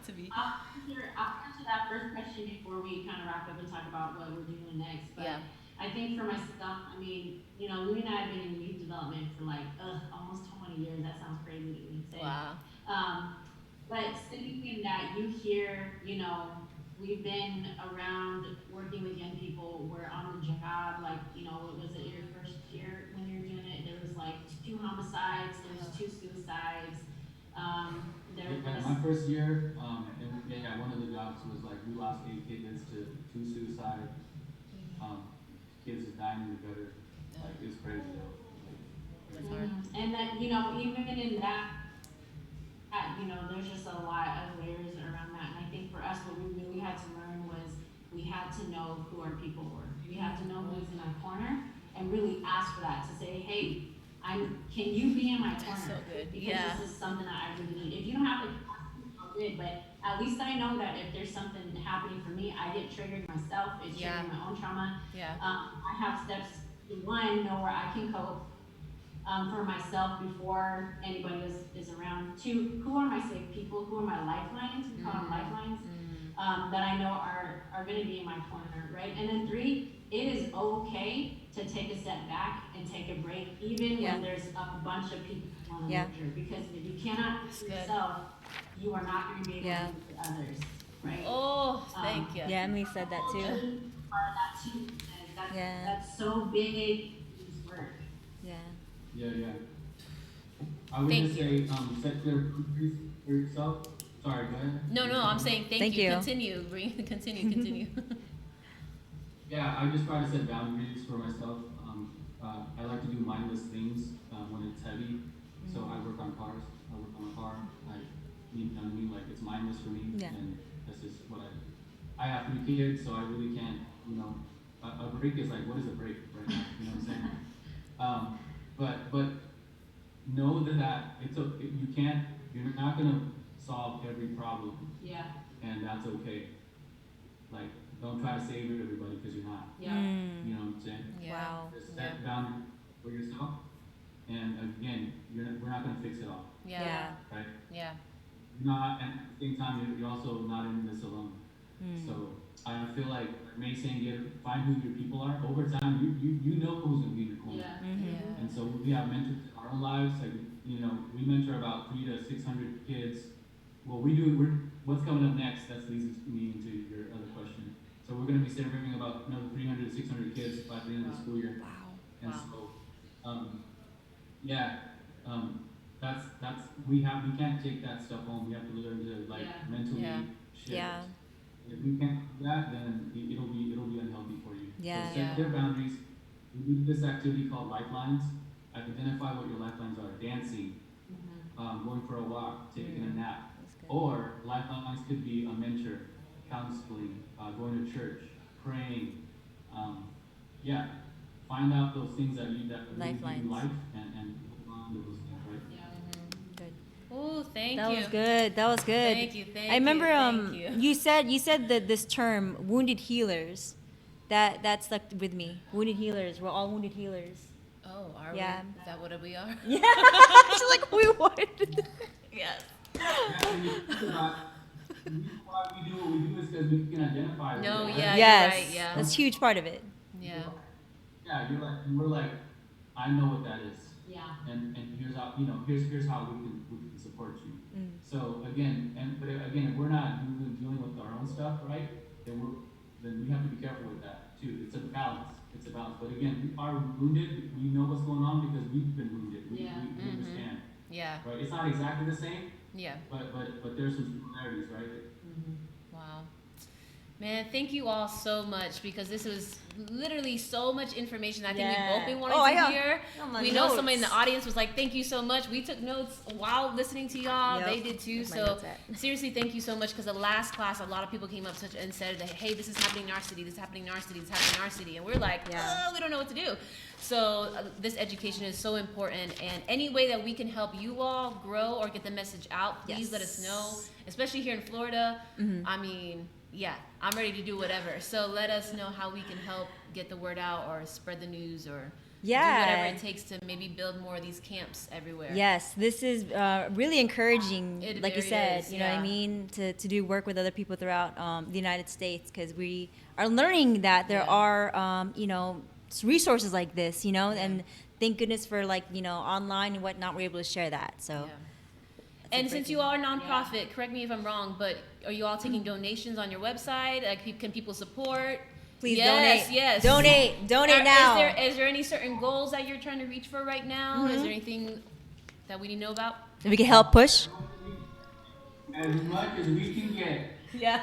to be. I'll answer that first question before we kind of wrap up and talk about what we're doing next. But I think for myself, Louis and I have been in youth development for almost 20 years. That sounds crazy to me. Wow. But sitting in that, you hear, we've been around working with young people. We're on the job, was it your first year when you were doing it? There was 2 homicides, there was 2 suicides. My first year, one of the jobs was we lost 8 kids to 2 suicides. Kids just dying in the gutter. It's crazy though. That's hard. And that, even in that, there's just a lot of layers around that. And I think for us, what we really had to learn was we had to know who our people were. We had to know who was in our corner and really ask for that, to say, hey, can you be in my corner? That's so good. Because Yeah. this is something that I really need. If you don't have to, I'll do it, but at least I know that if there's something happening for me, I get triggered myself. It's Yeah. triggering my own trauma. Yeah. I have steps to one, know where I can cope for myself before anybody is around. Two, who are my safe people? Who are my lifelines? We call them lifelines. That I know are going to be in my corner, right? And then three, it is okay to take a step back and take a break, even Yeah. when there's a bunch of people on the Yeah. nurture. Because if you cannot do good. yourself, you are not going to be able Yeah. to do it for others, right? Oh, thank you. Yeah, Emily said that too. Part of that too. And Yeah. That's so big. It's work. Yeah. Yeah. I would Thank just say, set clear boundaries for yourself. Sorry, go ahead. No, I'm saying thank you. you. Continue. Continue. Yeah, I just try to set boundaries for myself. I like to do mindless things when it's heavy. So I work on cars. I work on a car. You know what I mean? Like it's mindless for me. Yeah. And that's just what I have 3 kids, so I really can't. You know, a break is like, what is a break right now? You know what I'm saying? But know that it's you can't. You're not gonna solve every problem, Yeah. and that's okay. Like, don't try to save everybody because you're not. Yeah. You know what I'm saying? Yeah. Wow. Just set boundaries for yourself, and again, we're not gonna fix it all, Yeah. right? Yeah. You're not, and at the same time, you're also not in this alone. So I feel like May saying, find who your people are. Over time, you know who's gonna be in your corner. Yeah. Yeah. And so we have mentors in our own lives. Like, you know, we mentor about 300 to 600 kids. Well, what's coming up next? That leads me into your other question. So we're going to be serving about another 300 to 600 kids by the end of the school year. Wow. And Wow. so, that's we can't take that stuff home. We have to learn to mentally Yeah. shift. Yeah. If we can't do that, then it'll be unhealthy for you. Yeah. So set clear boundaries. We do this activity called lifelines. Identify what your lifelines are: dancing, going for a walk, taking a nap. That's good. Or lifelines could be a mentor, counseling, going to church, praying. Find out those things that really give Lifelines. you life and hold on to those things, right? Good. Oh, thank That you. was good. That was good. Thank you. I remember thank you. you said that this term wounded healers. That stuck with me. Wounded healers. We're all wounded healers. Oh, are Yeah. we? Is that what we are? Yeah. She's like, we wanted. Yes. Yeah, and you think about the reason why we do what we do is because we can identify with No, it, right? yeah, Yes. you're right, yeah. That's a huge part of it. Yeah. Yeah, we're like, I know what that is. Yeah. And here's how, here's how we can support you. So again, if we're not dealing with our own stuff, right, then we have to be careful with that too. It's a balance. But again, we are wounded. We know what's going on because we've been wounded. We understand, Yeah. right? It's not exactly the same, Yeah. but there's some similarities, right? Wow. Man, thank you all so much because this was literally so much information I think we've both been wanting Oh, I to got- hear. got my We know notes. somebody in the audience was like, thank you so much. We took notes while listening to y'all. Yep. They did too. Where's my So notes at? seriously, thank you so much because the last class, a lot of people came up and said that, hey, this is happening in our city, this is happening in our city, this is happening in our city. And we're like, Yeah. we don't know what to do. So this education is so important. And any way that we can help you all grow or get the message out, please let us know, especially here in Florida. I mean, yeah, I'm ready to do whatever. So let us know how we can help get the word out or spread the news or do whatever it takes to maybe build more of these camps everywhere. Yes, this is really encouraging, It like you very said, is, you know what I yeah. mean, to do work with other people throughout the United States, because we are learning that there Yeah. are, resources like this, and thank goodness for online and whatnot, we're able to share that. So, Yeah. And since you are a nonprofit, correct me if I'm wrong, but are you all taking donations on your website? Like, can people support? please Yes, donate. yes. Donate now. Is there any certain goals that you're trying to reach for right now? Is there anything that we need to know about? If we can help push. As much as we can get. Yeah.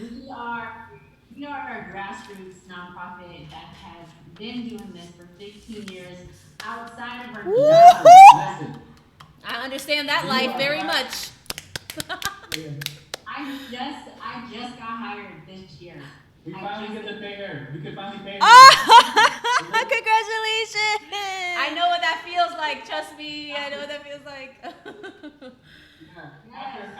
We are a grassroots nonprofit that has been doing this for 15 years outside of our Listen, I understand that life very much. I just got hired this year. We finally get to pay her. We could finally pay her. Oh, congratulations! I know what that feels like. Trust me, I know what that feels like. Yeah.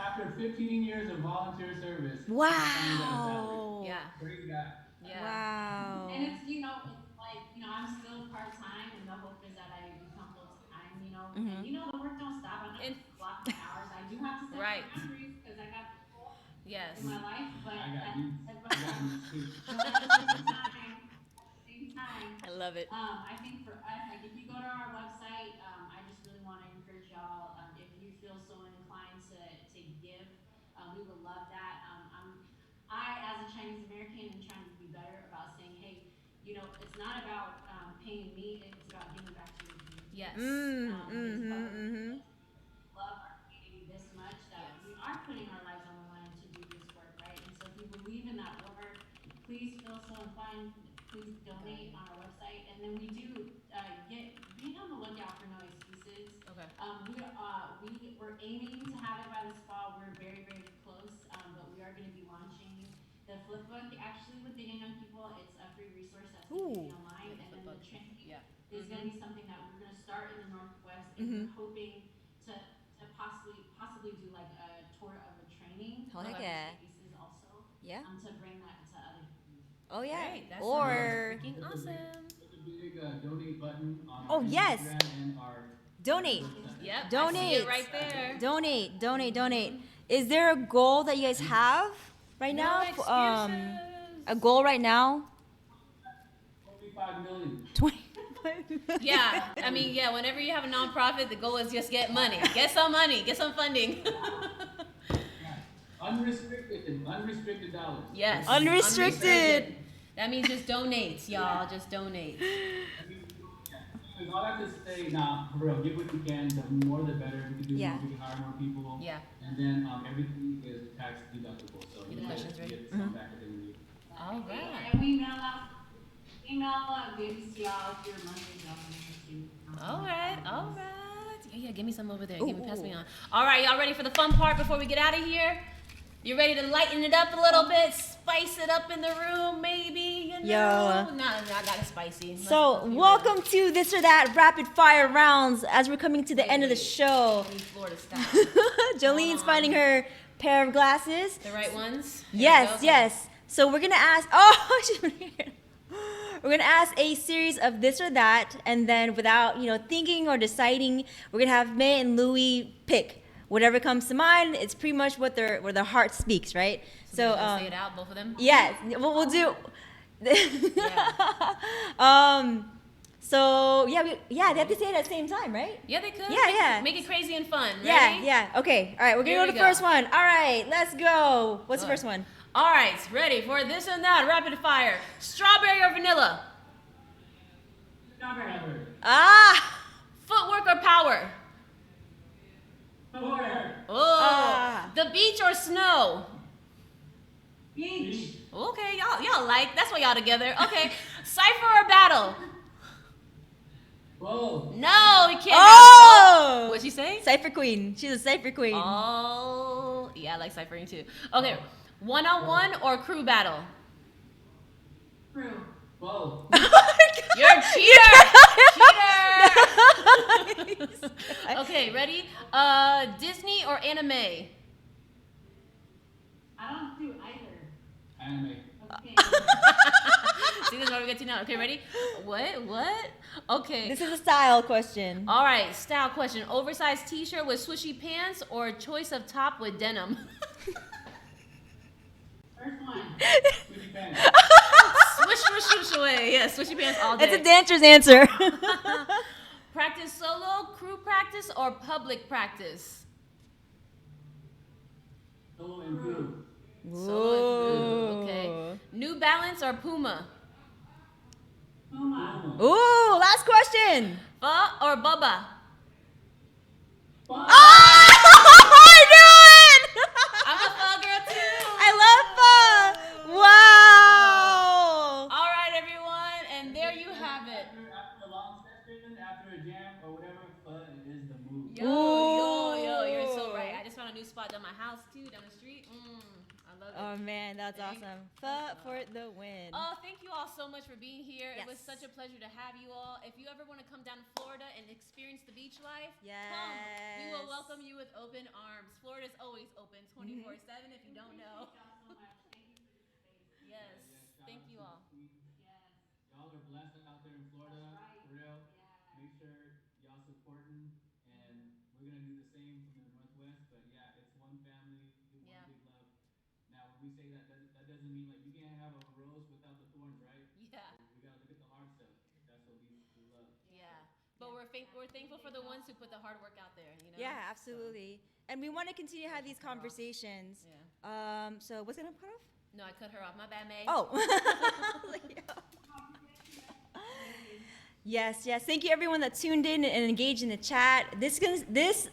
After 15 years of volunteer service. Wow. Yeah. Crazy guy. Yeah. Wow. And it's, it's like, I'm still part-time, and the hope is that I become full-time, Mhm. and, the work don't stop. I'm not And- clock my hours. I do have to set Right. boundaries because I got people Yes. in my life, but I got at needs. at I got needs too. the same time, I love it. I think for us, like if you go to our website, I just really want to encourage y'all. If you feel so inclined to give, we would love that. I, as a Chinese American, am trying to be better about saying, hey, it's not about paying me; it's about giving back to your community. Yes. It's about Mm-hmm. love our community this much that we are putting our lives on the line to do this work, right? And so if you believe in that work, please feel so inclined. Please donate on our website, and then we do be on the lookout for No Excuses. Okay. We're aiming to have it by this fall. We're very, very close, but we are going to be launching the flip book actually with the young people. It's a free resource that's going to be Ooh. online, Yeah, the and then flip the book. training Yeah. is going to be something that we're going to start in the Northwest, and we're hoping to possibly do like a tour of the training. Oh, heck of yeah. spaces also. Yeah. To bring that to other communities. Oh yeah. Great. That Or sounds freaking awesome. There's a big donate button on Oh, our yes. Instagram and our donate. website. Yep. I see Donate. it right there. Donate. Is there a goal that you guys have right No now? excuses. A goal right now? 25 million. 20. Yeah, I mean, yeah, whenever you have a nonprofit, the goal is just get money. Get some money. Get some funding. Unrestricted dollars. Yes. Unrestricted. That means just donate, y'all. Just donate. I mean, yeah. All I have to say, nah, for real, give what you can. The more the better. We can do Yeah. more, we can hire more people. Yeah. And then everything is tax deductible. So Any you get, questions, Rick? get some back at the end of the year. All right. And we email babies to y'all if you're monthly donors too. All right. Yeah, give me some over there. Pass me Ooh. on. All right, y'all ready for the fun part before we get out of here? You ready to lighten it up a little bit? Spice it up in the room, maybe? You know? Yeah. No, not that spicy. So, welcome to This or That Rapid Fire Rounds as we're coming to the end of the show. Florida style. Jolene's finding her pair of glasses. The right ones? Here we Yes, go. yes. So we're gonna ask. Oh, we're gonna ask a series of this or that, and then without thinking or deciding, we're gonna have May and Louie pick whatever comes to mind. It's pretty much what their heart speaks, right? So we're gonna say it out, both of them? Yes, we'll do. Yeah. So they have to say it at the same time, right? Yeah, they could. Yeah. Make it crazy and fun. Yeah, Ready? yeah. Okay. All right, we're gonna Here go to we the go. first one. All right, let's go. What's the Good. first one? All right, ready for this and that rapid fire. Strawberry or vanilla? Strawberry. Ah. Footwork or power? Oh. Ah. The beach or snow? Beach. Okay, y'all like. That's why y'all together. Okay. Cipher or battle? Whoa. No, we can't. Oh! What'd she say? Cipher queen. She's a cipher queen. Oh, yeah, I like ciphering too. Okay, one-on-one or crew battle? Crew. Whoa. You're a cheater! Cheater! Okay, ready? Disney or anime? I don't do either. Anime. Okay. See, this is what we get to now. Okay, ready? What? Okay. This is a style question. All right, style question. Oversized t-shirt with swishy pants or choice of top with denim? First one. Squishy pants. Swish away. Yeah, swishy pants all day. It's a dancer's answer. Practice solo, crew practice, or public practice? Solo and crew. Solo and crew. Okay. New Balance or Puma? Puma. Ooh, last question. Pho or Bubba? Oh, I knew it! I'm a pho girl too. I love pho. Wow. All right, everyone, and there you have it. After a long session, after a jam or whatever, fun is the move. Yo, you're so right. I just found a new spot down my house too, down the street. I love it. Oh man, that's Thank awesome. you. For the win. Oh, thank you all so much for being here. It was Yes. such a pleasure to have you all. If you ever want to come down to Florida and experience the beach life, come. We will Yes. welcome you with open arms. Florida's always open 24/7 if you don't know. Thank y'all so much. Thank you for the space. Yes. shout Thank out you to all. the queen. Yes. Y'all are blessed out there in Florida, That's right. for real. Yeah. Make sure y'all supporting, and we're gonna do the same from the Northwest. But yeah, it's one family, one Yeah. big love. Now, when we say that, that doesn't mean like you can't have a rose without the thorns, right? Yeah. We gotta look at the hard stuff. That's what leads to love. Yeah. But we're thankful for the ones who put the hard work out there, you know? Yeah, absolutely. And we want to continue to have these conversations. Yeah. So what's gonna cut off? No, I cut her off. My bad, May. Oh. Yes, yes. Thank you everyone that tuned in and engaged in the chat. This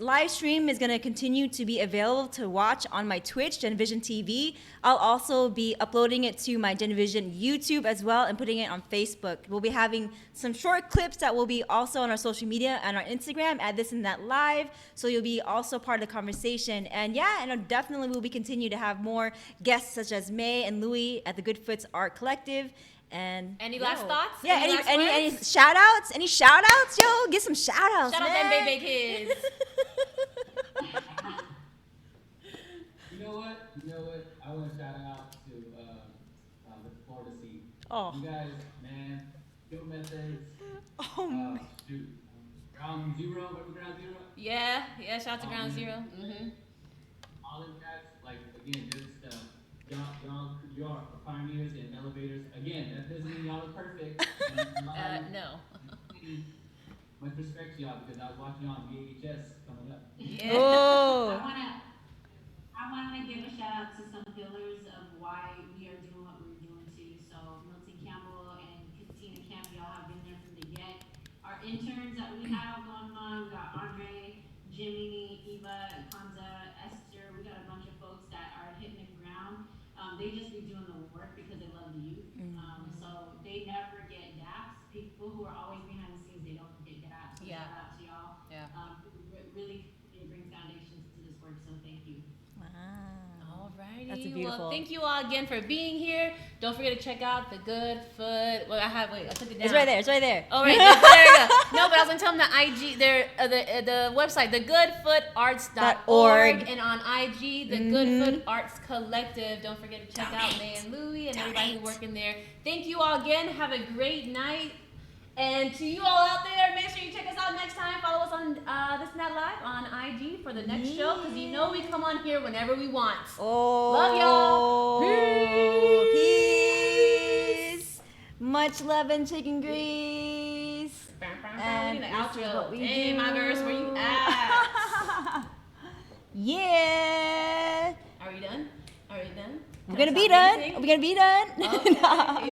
live stream is going to continue to be available to watch on my Twitch, GenVision TV. I'll also be uploading it to my GenVision YouTube as well and putting it on Facebook. We'll be having some short clips that will be also on our social media and our Instagram, Add This and That Live, so you'll be also part of the conversation. And yeah, and definitely we'll be continue to have more guests such as May and Louie at the Goodfoots Art Collective. And Any last thoughts? Yeah, Any last any words? shout outs? Any shout outs? Yo, get some shout outs. Shout out them baby kids. You know what? I want to shout out to the Florida Sea. Oh. You guys, man, Kill Methods. Oh, man. Shoot. Ground Zero, remember Ground Zero? Yeah, shout out to Ground Zero. Mm-hmm. All them guys, like, again, just, y'all are pioneers in elevators. Again, that doesn't mean y'all are perfect. No. Much respect to y'all because I was watching y'all on VHS coming up. Yeah. Oh. I wanna give a shout out to some pillars of why we are doing what we're doing too. So Milton Campbell and Katina Camp, y'all have been there from the get. Our interns that we have going on, we got Andre, Jimmy, Eva, Kanza, Esther. We got a bunch of folks that are hitting the ground. They just be doing the work because they love the youth. So they never get daps. People who are always behind the scenes, they don't get daps. So Yeah. shout out to y'all. Yeah. Really, it brings foundations to this work. So thank you. Wow. Alrighty. That's beautiful. Well, thank you all again for being here. Don't forget to check out the Good Foot. Well, I took it down. It's right there. It's right there. Oh, right. There you go. No, but I was gonna tell them the IG, the website, thegoodfootarts.org, and on IG, the Goodfoot Arts Collective. Don't forget to check out May and Louie and everybody who's working there. Thank you all again. Have a great night. And to you all out there, make sure you check us out next time. Follow us on This and That Live on IG for the next show, because you know we come on here whenever we want. Oh. Love y'all. Peace. Much love and chicken grease. We And need an this is outro. what we Hey, do. my verse, where you at? Yeah. Are we done? Are we done? We're gonna be done. We're gonna be done. Okay.